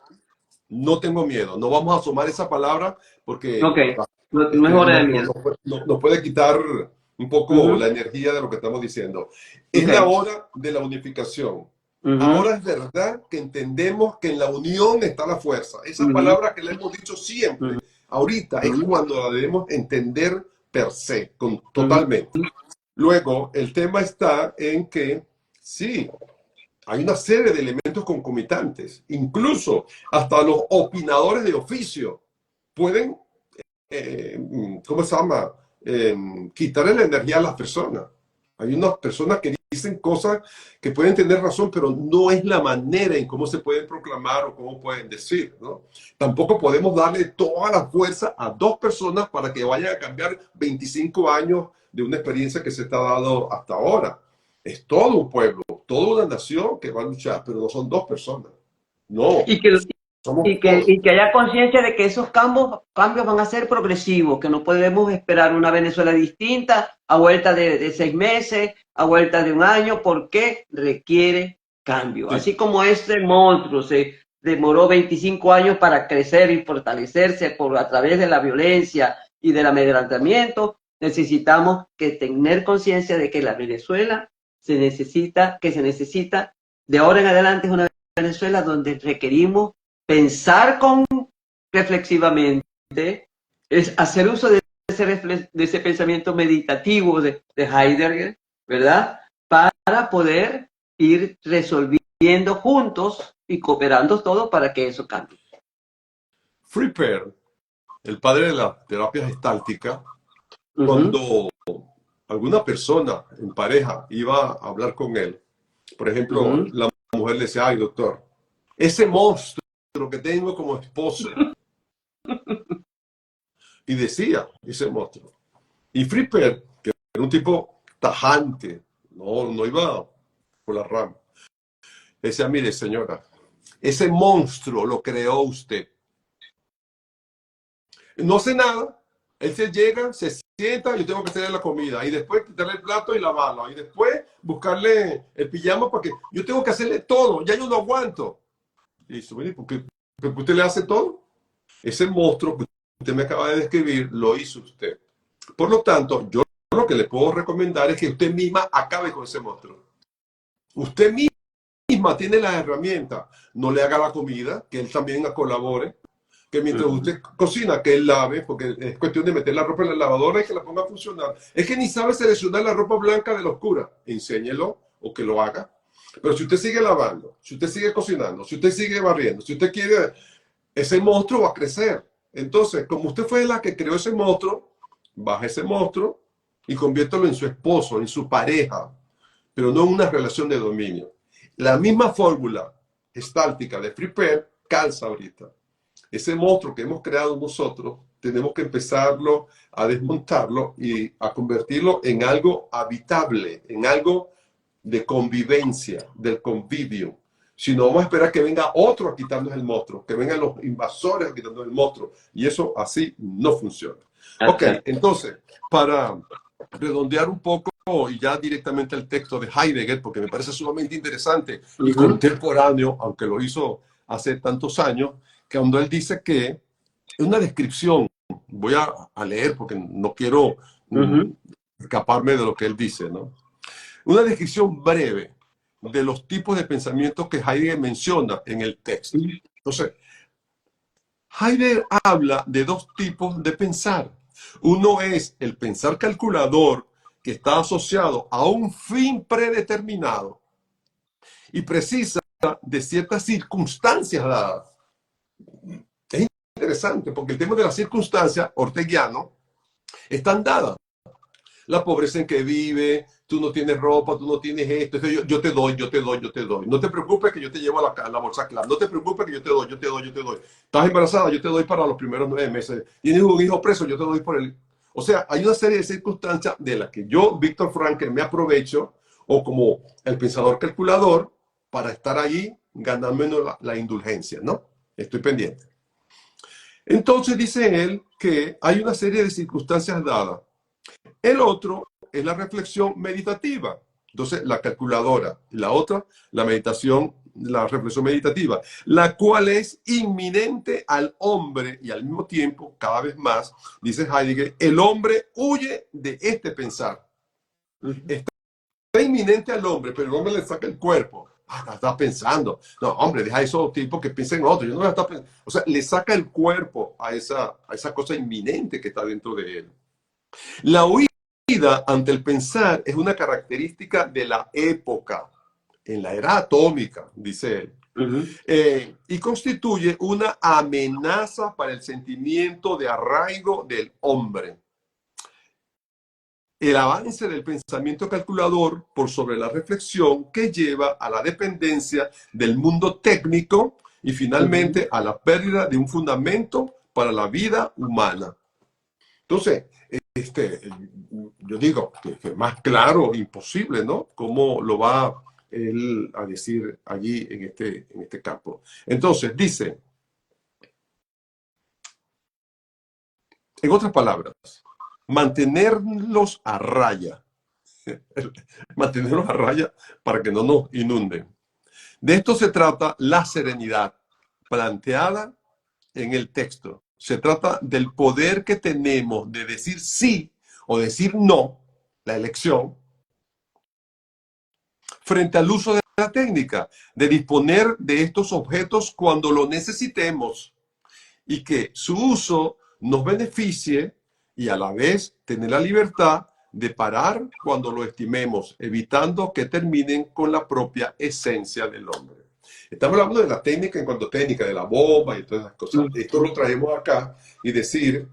No tengo miedo, no vamos a asomar esa palabra porque no es hora de miedo. Nos puede quitar un poco la energía de lo que estamos diciendo. Es la hora de la unificación. Ahora es verdad que entendemos que en la unión está la fuerza. Esa palabra que le hemos dicho siempre, ahorita es cuando la debemos entender per se, totalmente. Luego, el tema está en que sí, hay una serie de elementos concomitantes. Incluso hasta los opinadores de oficio pueden, ¿cómo se llama? Quitarle la energía a las personas. Hay unas personas que dicen cosas que pueden tener razón, pero no es la manera en cómo se pueden proclamar o cómo pueden decir, ¿no? Tampoco podemos darle toda la fuerza a dos personas para que vayan a cambiar 25 años de una experiencia que se está dando hasta ahora. Es todo un pueblo. toda una nación que va a luchar, pero no son dos personas. No, Y que, somos y todos. que haya conciencia de que esos cambios van a ser progresivos, que no podemos esperar una Venezuela distinta a vuelta de 6 meses, a vuelta de un año, porque requiere cambio. Sí. Así como este monstruo se demoró 25 años para crecer y fortalecerse a través de la violencia y del amedrentamiento, necesitamos que tener conciencia de que la Venezuela que se necesita de ahora en adelante es una Venezuela donde requerimos pensar reflexivamente, es hacer uso de ese pensamiento meditativo de Heidegger, ¿verdad? Para poder ir resolviendo juntos y cooperando todos para que eso cambie. Fripper, el padre de la terapia gestáltica, Uh-huh. cuando alguna persona en pareja iba a hablar con él, por ejemplo, Uh-huh. la mujer le decía, ay doctor, ese monstruo que tengo como esposo, y decía ese monstruo. Y Fripper, que era un tipo tajante, no iba por la rama, decía, mire señora, ese monstruo lo creó usted. No hace nada, él se llega, se sienta, yo tengo que hacerle la comida, y después quitarle el plato y lavarlo, y después buscarle el pijama para que yo tengo que hacerle todo, ya yo no aguanto. Y dice, bueno, ¿por qué usted le hace todo? Ese monstruo que usted me acaba de describir lo hizo usted. Por lo tanto, yo lo que le puedo recomendar es que usted misma acabe con ese monstruo. Usted misma tiene las herramientas. No le haga la comida, que él también colabore. Que mientras usted cocina, que él lave, porque es cuestión de meter la ropa en la lavadora y que la ponga a funcionar. Es que ni sabe seleccionar la ropa blanca de la oscura. Enséñelo o que lo haga. Pero si usted sigue lavando, si usted sigue cocinando, si usted sigue barriendo, si usted quiere, ese monstruo va a crecer. Entonces, como usted fue la que creó ese monstruo, baja ese monstruo y conviértelo en su esposo, en su pareja, pero no en una relación de dominio. La misma fórmula gestáltica de Fripper calza ahorita. Ese monstruo que hemos creado nosotros, tenemos que empezarlo a desmontarlo y a convertirlo en algo habitable, en algo de convivencia, del convivio. Si no, vamos a esperar que venga otro a quitarnos el monstruo, que vengan los invasores a quitarnos el monstruo. Y eso así no funciona. Ok, entonces, para redondear un poco y ya directamente el texto de Heidegger, porque me parece sumamente interesante y Uh-huh. contemporáneo, aunque lo hizo hace tantos años, que cuando él dice que es una descripción, voy a leer porque no quiero Uh-huh. escaparme de lo que él dice, ¿no? Una descripción breve de los tipos de pensamientos que Heidegger menciona en el texto. Entonces, Heidegger habla de dos tipos de pensar. Uno es el pensar calculador, que está asociado a un fin predeterminado y precisa de ciertas circunstancias dadas. Es interesante porque el tema de las circunstancias orteguiano están dadas. La pobreza en que vive, tú no tienes ropa, tú no tienes esto, yo te doy, yo te doy, yo te doy. No te preocupes que yo te llevo a la bolsa clave, no te preocupes que yo te doy, yo te doy, yo te doy. Estás embarazada, yo te doy para los primeros 9 meses. Tienes un hijo preso, yo te doy por él. O sea, hay una serie de circunstancias de las que yo, Víctor Frankl, me aprovecho, o como el pensador calculador, para estar ahí ganando la indulgencia, ¿no? Estoy pendiente. Entonces dice él que hay una serie de circunstancias dadas. El otro es la reflexión meditativa. Entonces, la calculadora. La otra, la meditación, la reflexión meditativa, la cual es inminente al hombre y al mismo tiempo, cada vez más, dice Heidegger, el hombre huye de este pensar. Está inminente al hombre, pero el hombre le saca el cuerpo. Está pensando. No, hombre, deja a esos tipos que piensen en otro. Yo no la está pensando. O sea, le saca el cuerpo a esa cosa inminente que está dentro de él. La huida ante el pensar es una característica de la época, en la era atómica, dice él, y constituye una amenaza para el sentimiento de arraigo del hombre. El avance del pensamiento calculador por sobre la reflexión que lleva a la dependencia del mundo técnico y finalmente a la pérdida de un fundamento para la vida humana. Entonces, yo digo que más claro, imposible, ¿no? ¿Cómo lo va él a decir allí en este campo. Entonces, dice, en otras palabras, mantenerlos a raya. Mantenerlos a raya para que no nos inunden. De esto se trata la serenidad planteada en el texto. Se trata del poder que tenemos de decir sí o decir no, la elección, frente al uso de la técnica, de disponer de estos objetos cuando lo necesitemos y que su uso nos beneficie y a la vez tener la libertad de parar cuando lo estimemos, evitando que terminen con la propia esencia del hombre. Estamos hablando de la técnica en cuanto a técnica, de la bomba y todas esas cosas. Esto lo traemos acá y decir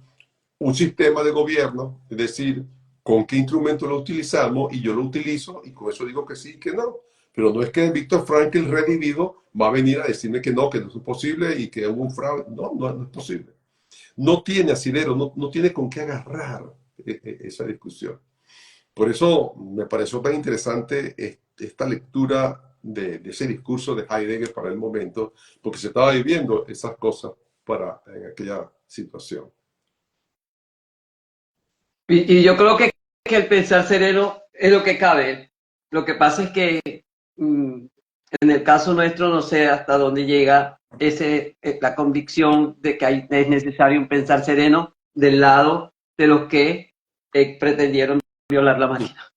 un sistema de gobierno, es decir, con qué instrumento lo utilizamos y yo lo utilizo y con eso digo que sí y que no. Pero no es que Víctor Frankl revivido va a venir a decirme que no es posible y que hubo un fraude. No es posible. No tiene asidero, no tiene con qué agarrar esa discusión. Por eso me pareció tan interesante esta lectura de ese discurso de Heidegger para el momento, porque se estaba viviendo esas cosas en aquella situación. Y yo creo que el pensar sereno es lo que cabe. Lo que pasa es que en el caso nuestro no sé hasta dónde llega la convicción de que es necesario un pensar sereno del lado de los que pretendieron violar la máquina.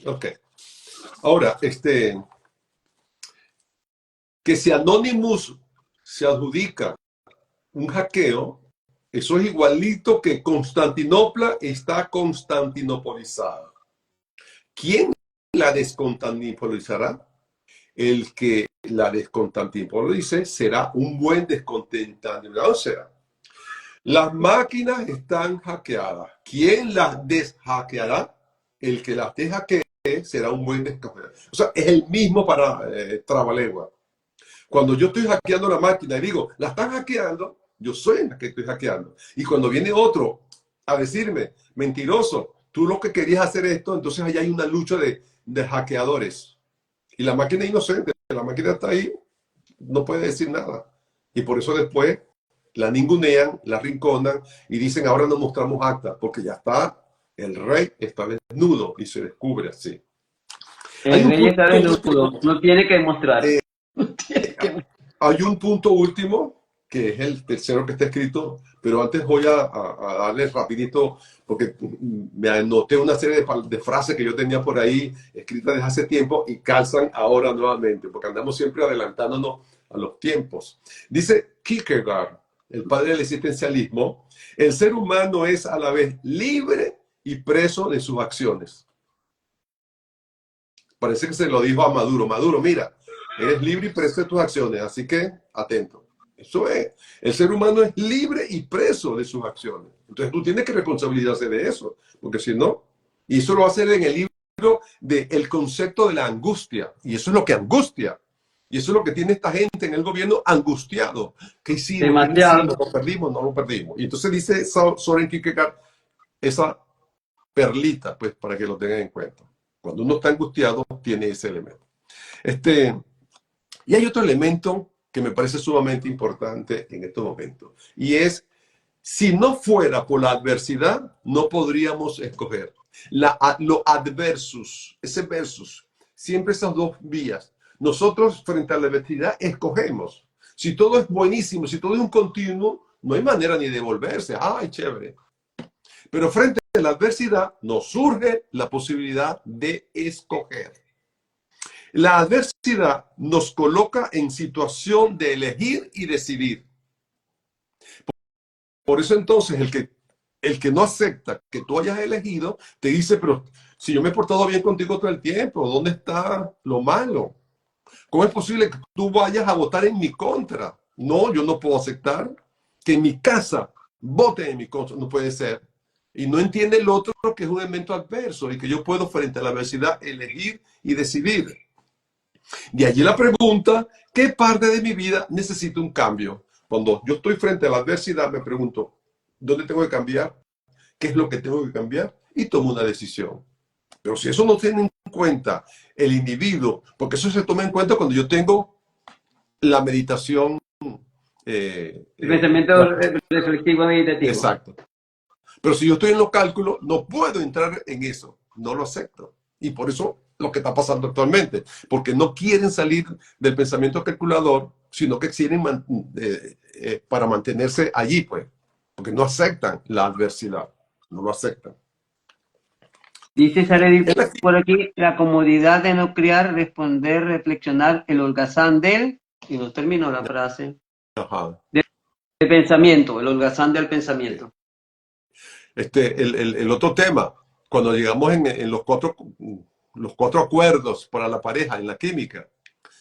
Ok. Ahora, que si Anonymous se adjudica un hackeo, eso es igualito que Constantinopla está constantinopolizada. ¿Quién la desconstantinopolizará? El que la desconstantinopolice será un buen desconstantinopolizador. O sea, las máquinas están hackeadas. ¿Quién las deshackeará? El que las deshackee será un buen desconstantinopolizador. O sea, es el mismo para trabalengua. Cuando yo estoy hackeando la máquina y digo, la están hackeando, yo soy la que estoy hackeando. Y cuando viene otro a decirme, mentiroso, tú lo que querías hacer esto, entonces allá hay una lucha de hackeadores. Y la máquina es inocente, la máquina está ahí, no puede decir nada. Y por eso después la ningunean, la rinconan y dicen, ahora nos mostramos acta, porque ya está, el rey está desnudo y se descubre así. El rey está desnudo, no tiene que mostrar. Hay un punto último, que es el tercero que está escrito, pero antes voy a darle rapidito, porque me anoté una serie de frases que yo tenía por ahí escritas desde hace tiempo y calzan ahora nuevamente, porque andamos siempre adelantándonos a los tiempos. Dice Kierkegaard, el padre del existencialismo, el ser humano es a la vez libre y preso de sus acciones. Parece que se lo dijo a Maduro. Maduro, mira, eres libre y preso de tus acciones, así que atento. Eso es. El ser humano es libre y preso de sus acciones. Entonces tú tienes que responsabilizarse de eso, porque si no, y eso lo va a hacer en el libro de El concepto de la angustia, y eso es lo que angustia. Y eso es lo que tiene esta gente en el gobierno angustiado. ¿Qué hicimos? Demasiado. ¿Lo perdimos? No lo perdimos. Y entonces dice Soren Kierkegaard esa perlita, pues, para que lo tengan en cuenta. Cuando uno está angustiado, tiene ese elemento. Y hay otro elemento que me parece sumamente importante en estos momentos. Y es, si no fuera por la adversidad, no podríamos escoger. Lo adversus, ese versus, siempre esas dos vías. Nosotros, frente a la adversidad, escogemos. Si todo es buenísimo, si todo es un continuo, no hay manera ni de devolverse. ¡Ay, chévere! Pero frente a la adversidad nos surge la posibilidad de escoger. La adversidad nos coloca en situación de elegir y decidir. Por eso entonces el que no acepta que tú hayas elegido, te dice, pero si yo me he portado bien contigo todo el tiempo, ¿dónde está lo malo? ¿Cómo es posible que tú vayas a votar en mi contra? No, yo no puedo aceptar que en mi casa voten en mi contra, no puede ser. Y no entiende el otro que es un elemento adverso y que yo puedo frente a la adversidad elegir y decidir. De allí la pregunta, ¿qué parte de mi vida necesita un cambio? Cuando yo estoy frente a la adversidad me pregunto, ¿dónde tengo que cambiar? ¿Qué es lo que tengo que cambiar? Y tomo una decisión. Pero si eso no tiene en cuenta el individuo, porque eso se toma en cuenta cuando yo tengo la meditación. El pensamiento reflexivo meditativo. Exacto. Pero si yo estoy en los cálculos, no puedo entrar en eso. No lo acepto. Y por eso lo que está pasando actualmente. Porque no quieren salir del pensamiento calculador, sino que quieren para mantenerse allí, pues. Porque no aceptan la adversidad. No lo aceptan. Dice Saredi por aquí, la comodidad de no crear, responder, reflexionar, el holgazán del, y no terminó la frase, Ajá. del pensamiento, el holgazán del pensamiento. El otro tema, cuando llegamos en los cuatro acuerdos para la pareja en la química,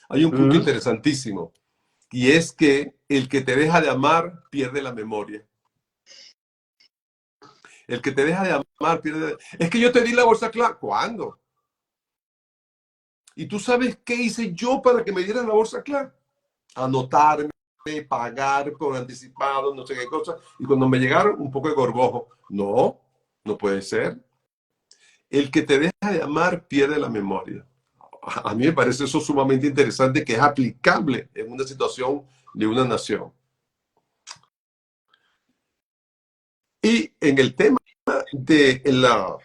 hay un punto interesantísimo, y es que el que te deja de amar pierde la memoria. El que te deja de amar pierde... Es que yo te di la bolsa clara. ¿Cuándo? ¿Y tú sabes qué hice yo para que me dieran la bolsa clara? Anotarme, pagar por anticipado, no sé qué cosa. Y cuando me llegaron, un poco de gorgojo. No, no puede ser. El que te deja de amar pierde la memoria. A mí me parece eso sumamente interesante, que es aplicable en una situación de una nación. Y en el tema de la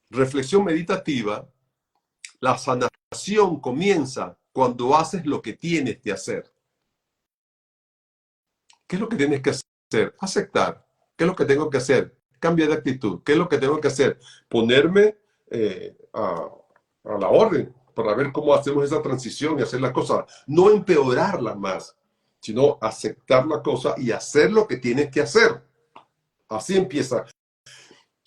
reflexión meditativa, la sanación comienza cuando haces lo que tienes que hacer. ¿Qué es lo que tienes que hacer? Aceptar. ¿Qué es lo que tengo que hacer? Cambiar de actitud. ¿Qué es lo que tengo que hacer? Ponerme a la orden para ver cómo hacemos esa transición y hacer las cosas. No empeorarlas más, sino aceptar la cosa y hacer lo que tienes que hacer. Así empieza.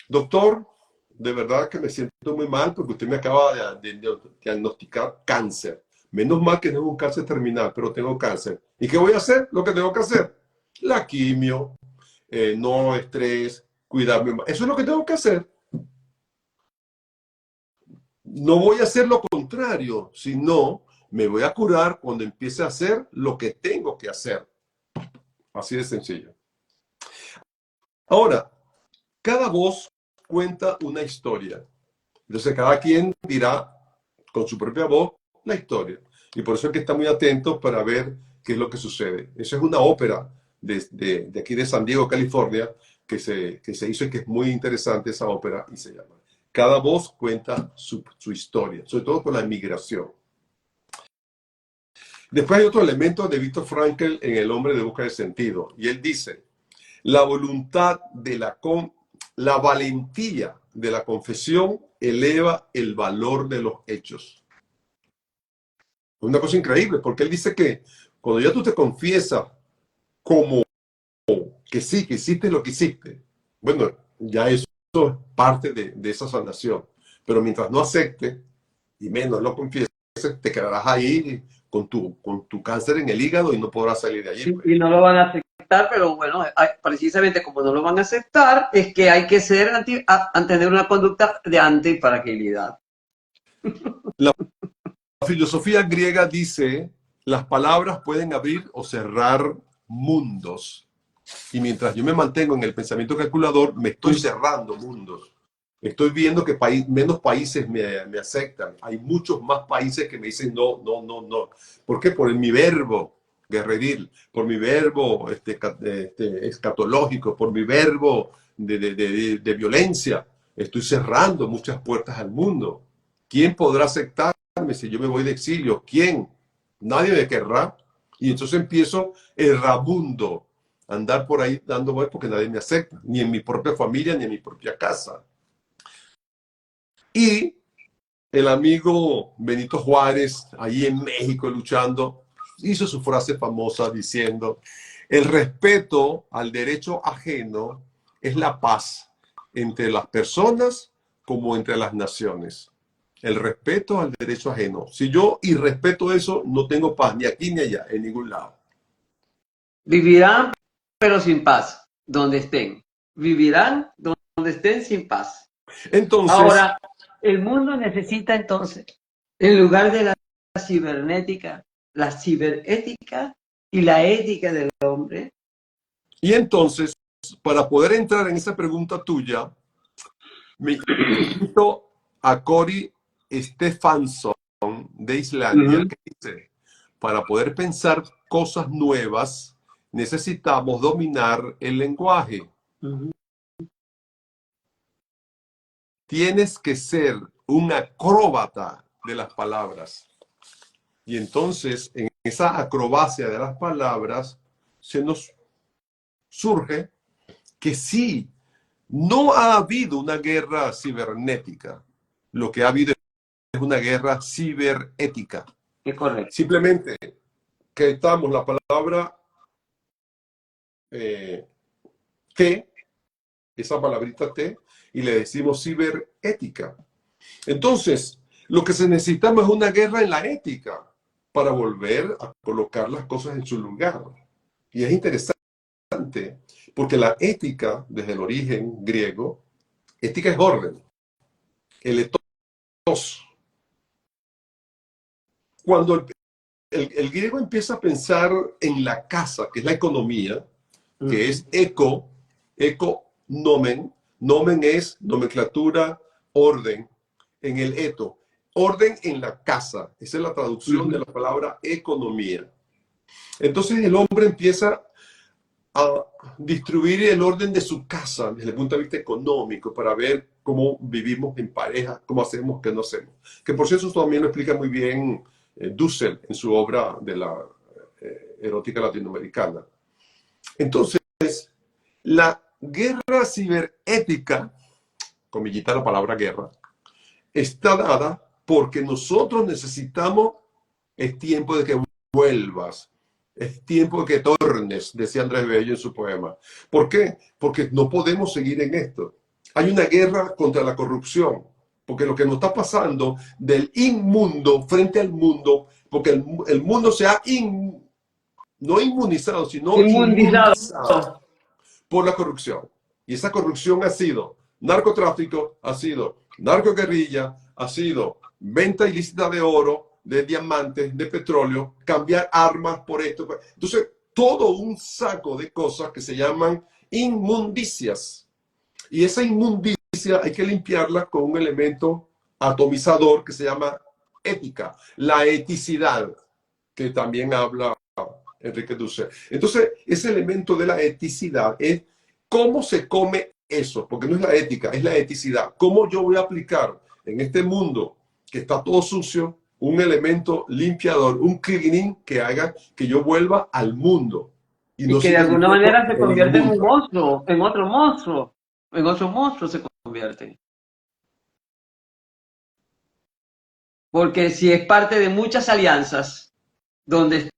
Doctor, de verdad que me siento muy mal porque usted me acaba de diagnosticar cáncer. Menos mal que no es un cáncer terminal, pero tengo cáncer. ¿Y qué voy a hacer? Lo que tengo que hacer. La quimio, no estrés, cuidarme más. Eso es lo que tengo que hacer. No voy a hacer lo contrario, sino me voy a curar cuando empiece a hacer lo que tengo que hacer. Así de sencillo. Ahora, cada voz cuenta una historia. Entonces, cada quien dirá con su propia voz la historia. Y por eso hay que estar muy atentos para ver qué es lo que sucede. Eso es una ópera de aquí de San Diego, California, que se hizo y que es muy interesante esa ópera y se llama. Cada voz cuenta su historia, sobre todo con la migración. Después hay otro elemento de Viktor Frankl en El hombre de busca de sentido. Y él dice, la voluntad de la valentía de la confesión eleva el valor de los hechos. Una cosa increíble, porque él dice que cuando ya tú te confiesas como que sí, que hiciste lo que hiciste, bueno, ya eso es parte de esa sanación. Pero mientras no aceptes, y menos lo confieses, te quedarás ahí con tu cáncer en el hígado y no podrás salir de allí. Sí, pues. Y no lo van a aceptar, pero bueno, precisamente como no lo van a aceptar, es que hay que tener una conducta de antifragilidad. La filosofía griega dice, las palabras pueden abrir o cerrar mundos. Y mientras yo me mantengo en el pensamiento calculador, me estoy cerrando mundos. Estoy viendo que menos países me aceptan. Hay muchos más países que me dicen no, no, no, no. ¿Por qué? Por mi verbo guerreril, por mi verbo escatológico, por mi verbo de violencia. Estoy cerrando muchas puertas al mundo. ¿Quién podrá aceptarme si yo me voy de exilio? ¿Quién? Nadie me querrá. Y entonces empiezo errabundo, a andar por ahí dando vueltas porque nadie me acepta, ni en mi propia familia, ni en mi propia casa. Y el amigo Benito Juárez, ahí en México luchando, hizo su frase famosa diciendo, el respeto al derecho ajeno es la paz entre las personas como entre las naciones. El respeto al derecho ajeno. Si yo irrespeto eso, no tengo paz ni aquí ni allá, en ningún lado. Vivirán, pero sin paz, donde estén. Vivirán donde estén sin paz. Entonces, ahora, el mundo necesita entonces, en lugar de la cibernética, la ciberética y la ética del hombre. Y entonces, para poder entrar en esa pregunta tuya, me invito a Cory Stefansson de Islandia, Ujú, que dice, para poder pensar cosas nuevas, necesitamos dominar el lenguaje. ujú. Tienes que ser un acróbata de las palabras. Y entonces, en esa acrobacia de las palabras, se nos surge que sí, no ha habido una guerra cibernética. Lo que ha habido es una guerra ciberética. Es correcto. Simplemente que estamos la palabra eh, T, esa palabrita T, y le decimos ciberética. Entonces, lo que se necesita es una guerra en la ética para volver a colocar las cosas en su lugar. Y es interesante porque la ética, desde el origen griego, ética es orden, el etos. Cuando el griego empieza a pensar en la casa, que es la economía, que Ujú, es nomen, nomen es nomenclatura, orden, en el eto, orden en la casa, esa es la traducción de ujú. la palabra economía. Entonces el hombre empieza a distribuir el orden de su casa desde el punto de vista económico para ver cómo vivimos en pareja, cómo hacemos, qué no hacemos. Que por cierto eso también lo explica muy bien Dussel en su obra de la erótica latinoamericana. Entonces, la guerra ciberética, comillita la palabra guerra, está dada porque nosotros necesitamos, es tiempo de que vuelvas, es tiempo de que tornes, decía Andrés Bello en su poema. ¿Por qué? Porque no podemos seguir en esto. Hay una guerra contra la corrupción, porque lo que nos está pasando del inmundo frente al mundo, porque el mundo se ha no inmunizado, sino Inmundizado. inmundizado por la corrupción. Y esa corrupción ha sido narcotráfico, ha sido narcoguerrilla, ha sido venta ilícita de oro, de diamantes, de petróleo, cambiar armas por esto. Entonces, todo un saco de cosas que se llaman inmundicias. Y esa inmundicia hay que limpiarla con un elemento atomizador que se llama ética, la eticidad, que también habla Enrique Dussel. Entonces, ese elemento de la eticidad es cómo se come eso, porque no es la ética, es la eticidad. ¿Cómo yo voy a aplicar en este mundo que está todo sucio un elemento limpiador, un cleaning que haga que yo vuelva al mundo y Y no que de siga alguna viviendo manera se en el convierte en un mundo? monstruo, en otro monstruo se convierte. Porque si es parte de muchas alianzas donde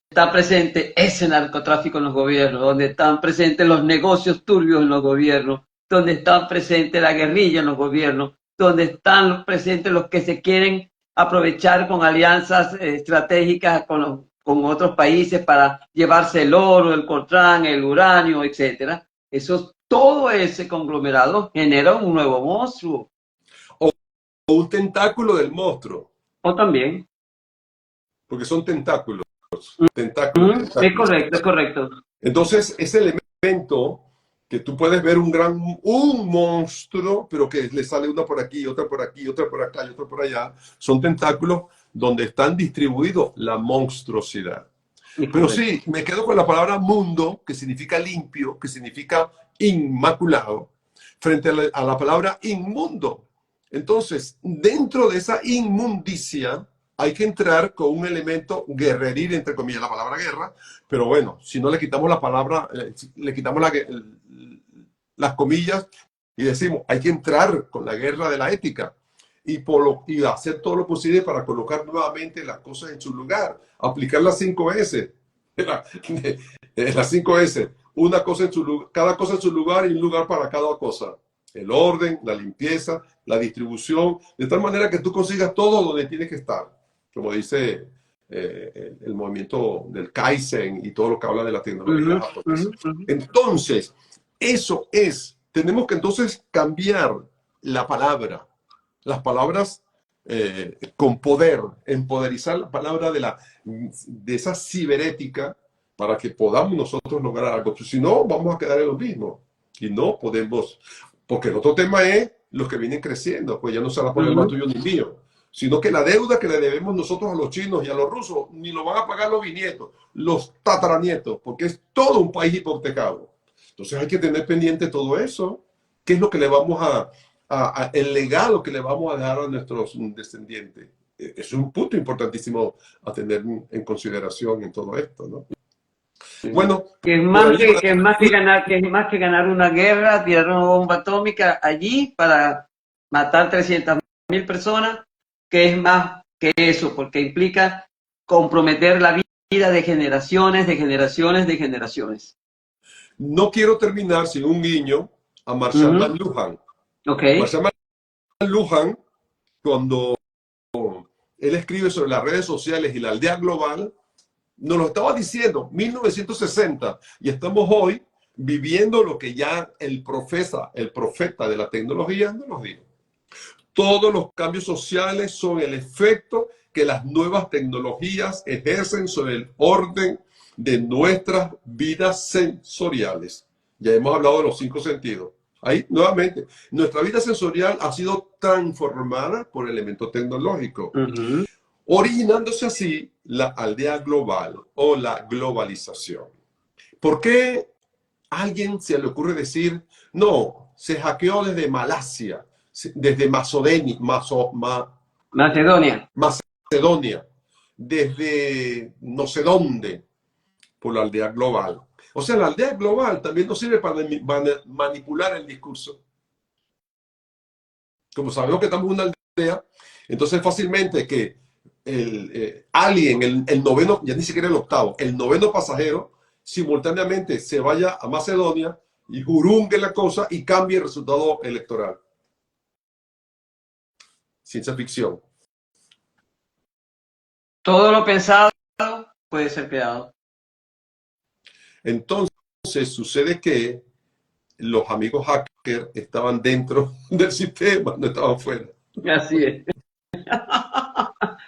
está presente ese narcotráfico en los gobiernos, donde están presentes los negocios turbios en los gobiernos, donde están presentes la guerrilla en los gobiernos, donde están presentes los que se quieren aprovechar con alianzas estratégicas con otros países para llevarse el oro, el coltrán, el uranio, etcétera. Todo ese conglomerado genera un nuevo monstruo. O, o un tentáculo del monstruo, O también. porque son tentáculos, tentáculos, Uh-huh. Es tentáculos. correcto, es correcto. Entonces, ese elemento que tú puedes ver un monstruo, pero que le sale una por aquí, otra por aquí, otra por acá y otra por allá, son tentáculos donde están distribuidos la monstruosidad. Es Pero correcto. sí, me quedo con la palabra mundo, que significa limpio, que significa inmaculado, frente a la palabra inmundo. Entonces, dentro de esa inmundicia, hay que entrar con un elemento guerreril, entre comillas, la palabra guerra, pero bueno, si no le quitamos la palabra, le quitamos las comillas y decimos, hay que entrar con la guerra de la ética y hacer todo lo posible para colocar nuevamente las cosas en su lugar, aplicar las 5S, las 5S, una cosa en su lugar, cada cosa en su lugar y un lugar para cada cosa. El orden, la limpieza, la distribución, de tal manera que tú consigas todo donde tienes que estar, como dice el movimiento del Kaizen y todo lo que habla de la tecnología Uh-huh, japonesa. uh-huh, uh-huh. Entonces, eso es, tenemos que entonces cambiar la palabra, las palabras con poder, empoderizar la palabra de esa ciberética para que podamos nosotros lograr algo. Si no, vamos a quedar en lo mismo. Y no podemos, porque el otro tema es los que vienen creciendo, pues ya no será problema Uh-huh. tuyo ni mío. sino que la deuda que le debemos nosotros a los chinos y a los rusos, ni lo van a pagar los bisnietos, los tataranietos, porque es todo un país hipotecado. Entonces hay que tener pendiente todo eso. ¿Qué es lo que le vamos el legado que le vamos a dejar a nuestros descendientes? Es un punto importantísimo a tener en consideración en todo esto, ¿no? Bueno, que es por más allí, que es más que ganar una guerra, tirar una bomba atómica allí para matar 300.000 personas, que es más que eso, porque implica comprometer la vida de generaciones, de generaciones, de generaciones. no quiero terminar sin un guiño a Marshall McLuhan. Ok. Marshall McLuhan, cuando él escribe sobre las redes sociales y la aldea global, nos lo estaba diciendo 1960 y estamos hoy viviendo lo que ya el profeta de la tecnología nos dijo. Todos los cambios sociales son el efecto que las nuevas tecnologías ejercen sobre el orden de nuestras vidas sensoriales. Ya hemos hablado de los 5 sentidos. Ahí, nuevamente, nuestra vida sensorial ha sido transformada por elementos tecnológicos, originándose así la aldea global o la globalización. ¿Por qué a alguien se le ocurre decir, no, se hackeó desde Malasia, desde Macedonia. Macedonia, desde no sé dónde, por la aldea global? O sea, la aldea global también nos sirve para manipular el discurso. Como sabemos que estamos en una aldea, entonces fácilmente que alguien, el noveno, ya ni siquiera el octavo, el noveno pasajero, simultáneamente se vaya a Macedonia y jurungue la cosa y cambie el resultado electoral. Ciencia ficción. Todo lo pensado puede ser creado. Entonces sucede que los amigos hackers estaban dentro del sistema, no estaban fuera. Así es.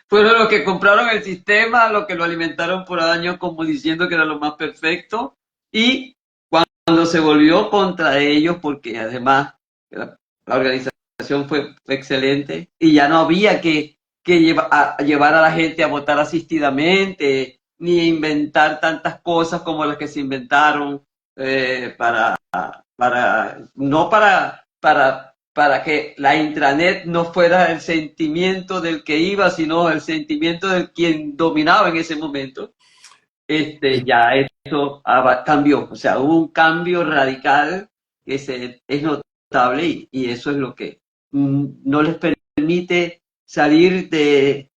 Fueron los que compraron el sistema, los que lo alimentaron por años como diciendo que era lo más perfecto, y cuando se volvió contra ellos, porque además la organización fue excelente y ya no había que llevar a la gente a votar asistidamente, ni inventar tantas cosas como las que se inventaron no para que la intranet no fuera el sentimiento del que iba, sino el sentimiento del quien dominaba en ese momento. Ya eso cambió, o sea, hubo un cambio radical que es notable y eso es lo que no les permite salir de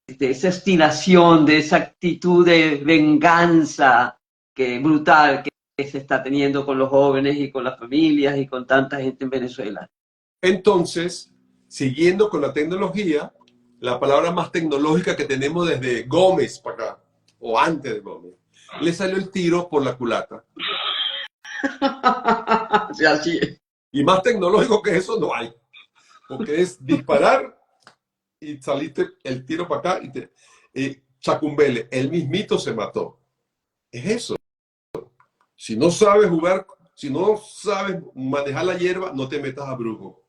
esa obstinación, de esa actitud de venganza brutal que se está teniendo con los jóvenes y con las familias y con tanta gente en Venezuela. Entonces, siguiendo con la tecnología, la palabra más tecnológica que tenemos desde Gómez para acá, o antes de Gómez, le salió el tiro por la culata. Sí, así es. Y más tecnológico que eso no hay, porque es disparar y saliste el tiro para acá y Chacumbele, el mismito se mató. Es eso. Si no sabes jugar, si no sabes manejar la hierba, no te metas a brujo.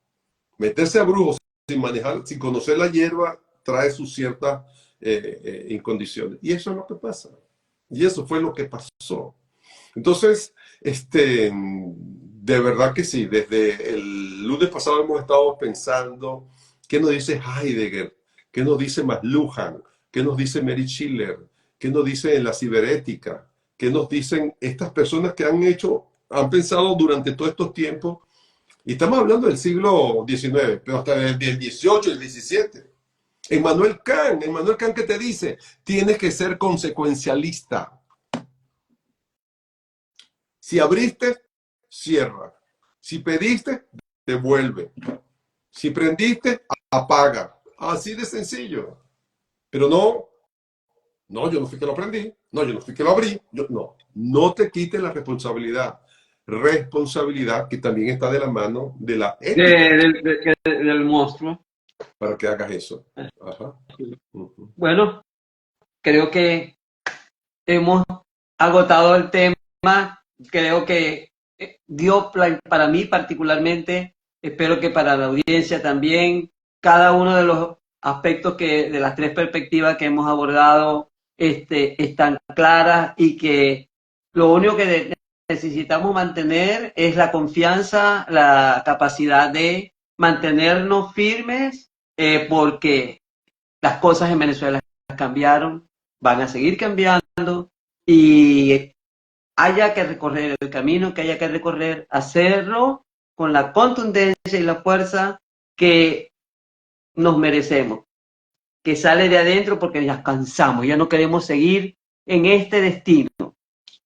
Meterse a brujo sin conocer la hierba trae sus ciertas incondiciones. Y eso es lo que pasa. Y eso fue lo que pasó. Entonces, de verdad que sí, desde el lunes pasado hemos estado pensando qué nos dice Heidegger, qué nos dice McLuhan, qué nos dice Mary Schiller, qué nos dice en la ciberética, qué nos dicen estas personas que han pensado durante todos estos tiempos. Y estamos hablando del siglo XIX, pero hasta del XVIII y el XVII. Emmanuel Kant, ¿qué te dice? Tienes que ser consecuencialista. Si abriste, cierra. Si pediste, devuelve. Si prendiste, apaga. Así de sencillo. Pero no, yo no fui que lo prendí. No, yo no fui que lo abrí. No te quites la responsabilidad. Responsabilidad que también está de la mano de la ética. Del monstruo. Para que hagas eso. Ajá. Bueno, creo que hemos agotado el tema. Creo que dio para mí particularmente, espero que para la audiencia también, cada uno de los aspectos de las tres perspectivas que hemos abordado están claras y que lo único que necesitamos mantener es la confianza, la capacidad de mantenernos firmes, porque las cosas en Venezuela cambiaron, van a seguir cambiando y haya que recorrer el camino que haya que recorrer, hacerlo con la contundencia y la fuerza que nos merecemos, que sale de adentro porque ya cansamos, ya no queremos seguir en este destino,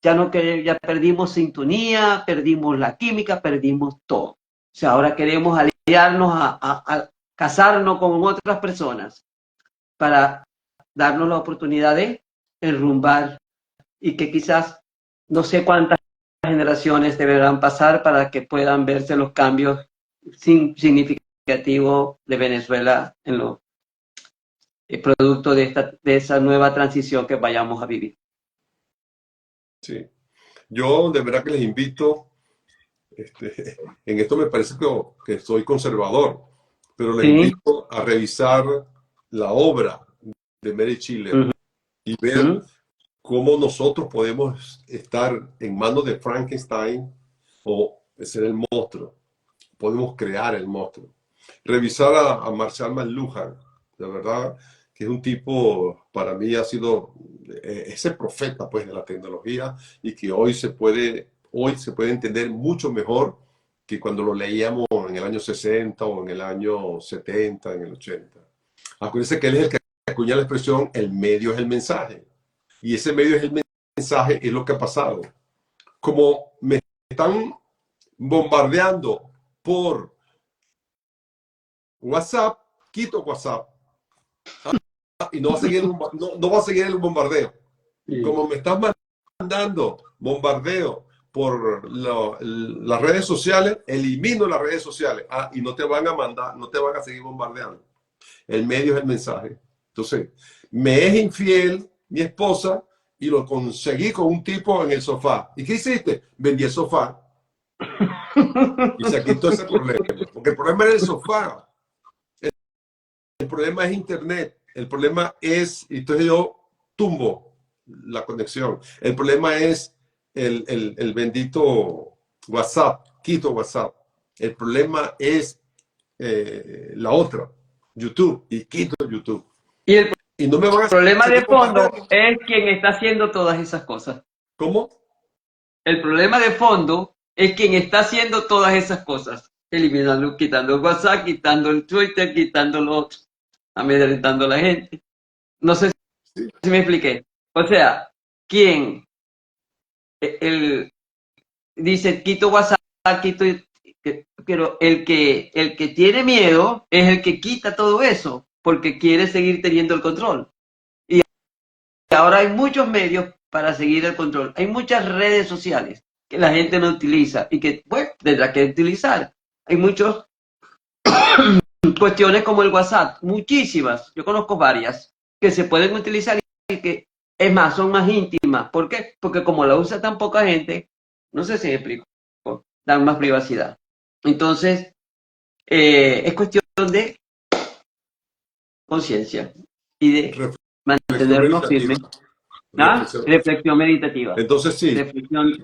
ya perdimos sintonía, perdimos la química, perdimos todo. O sea, ahora queremos aliarnos a casarnos con otras personas para darnos la oportunidad de enrumbar y que quizás no sé cuántas generaciones deberán pasar para que puedan verse los cambios significativos de Venezuela en lo producto de esa nueva transición que vayamos a vivir. Sí. Yo de verdad que les invito, en esto me parece que soy conservador, pero les invito a revisar la obra de Mary Chiller y ver cómo nosotros podemos estar en manos de Frankenstein o ser el monstruo. Podemos crear el monstruo. Revisar a Marshall McLuhan, de verdad, que es un tipo, para mí ha sido ese profeta pues, de la tecnología y que hoy se puede entender mucho mejor que cuando lo leíamos en el año 60 o en el año 70, en el 80. Acuérdense que él es el que acuña la expresión, el medio es el mensaje. Y ese medio es el mensaje, es lo que ha pasado. Como me están bombardeando por WhatsApp, quito WhatsApp. Y no va a seguir el bombardeo. Sí. Como me estás mandando bombardeo por las redes sociales, elimino las redes sociales. Y no te van a mandar, no te van a seguir bombardeando. El medio es el mensaje. Entonces, me es infiel mi esposa y lo conseguí con un tipo en el sofá. ¿Y qué hiciste? Vendí el sofá. Y se quitó ese problema. Porque el problema era el sofá. El problema es internet. El problema es, entonces yo tumbo la conexión. El problema es el bendito WhatsApp. Quito WhatsApp. El problema es la otra, YouTube. Y quito YouTube. Y no me van a problema de fondo es quien está haciendo todas esas cosas. ¿Cómo? El problema de fondo es quien está haciendo todas esas cosas. Eliminando, quitando el WhatsApp, quitando el Twitter, quitándolo, amedrentando a la gente. No sé si me expliqué. O sea, quien dice quito WhatsApp, quito, pero el que tiene miedo es el que quita todo eso porque quiere seguir teniendo el control. Y ahora hay muchos medios para seguir el control. Hay muchas redes sociales que la gente no utiliza y que, bueno, tendrá que utilizar. Hay muchas cuestiones como el WhatsApp, muchísimas, yo conozco varias, que se pueden utilizar y que, es más, son más íntimas. ¿Por qué? Porque como la usa tan poca gente, no sé si me explico, dan más privacidad. Entonces, es cuestión de conciencia y de mantenernos firmes. Reflexión meditativa. Entonces sí,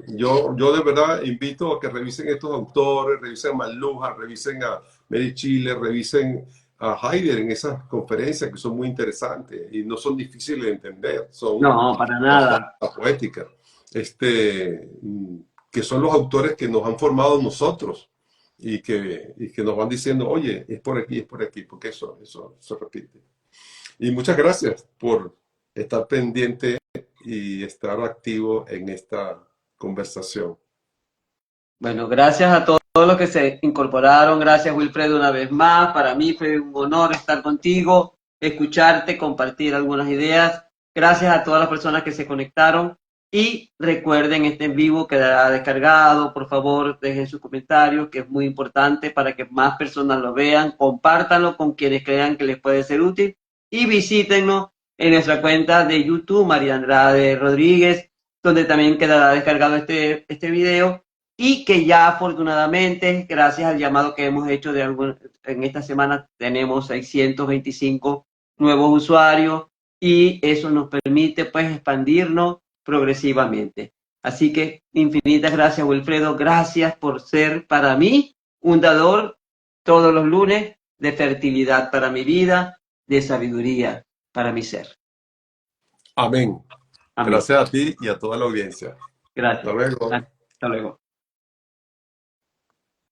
yo de verdad invito a que revisen estos autores, revisen a McLuhan, revisen a Mary Chiller, revisen a Heidegger en esas conferencias que son muy interesantes y no son difíciles de entender. Son no, para nada. La poética. Que son los autores que nos han formado nosotros y que nos van diciendo, oye, es por aquí, porque eso se repite. Y muchas gracias por estar pendiente y estar activo en esta conversación. Bueno, gracias a todos los que se incorporaron. Gracias, Wilfredo, una vez más. Para mí fue un honor estar contigo, escucharte, compartir algunas ideas. Gracias a todas las personas que se conectaron. Y recuerden, este en vivo quedará descargado. Por favor, dejen sus comentarios, que es muy importante para que más personas lo vean. Compártanlo con quienes crean que les puede ser útil. Y visítenos en nuestra cuenta de YouTube, María Andrade Rodríguez, donde también quedará descargado este video y que ya afortunadamente, gracias al llamado que hemos hecho en esta semana, tenemos 625 nuevos usuarios y eso nos permite pues expandirnos progresivamente. Así que infinitas gracias, Wilfredo. Gracias por ser para mí un dador todos los lunes de fertilidad para mi vida, de sabiduría para mi ser. Amén. Amén. Gracias a ti y a toda la audiencia. Hasta Gracias. luego. Hasta luego.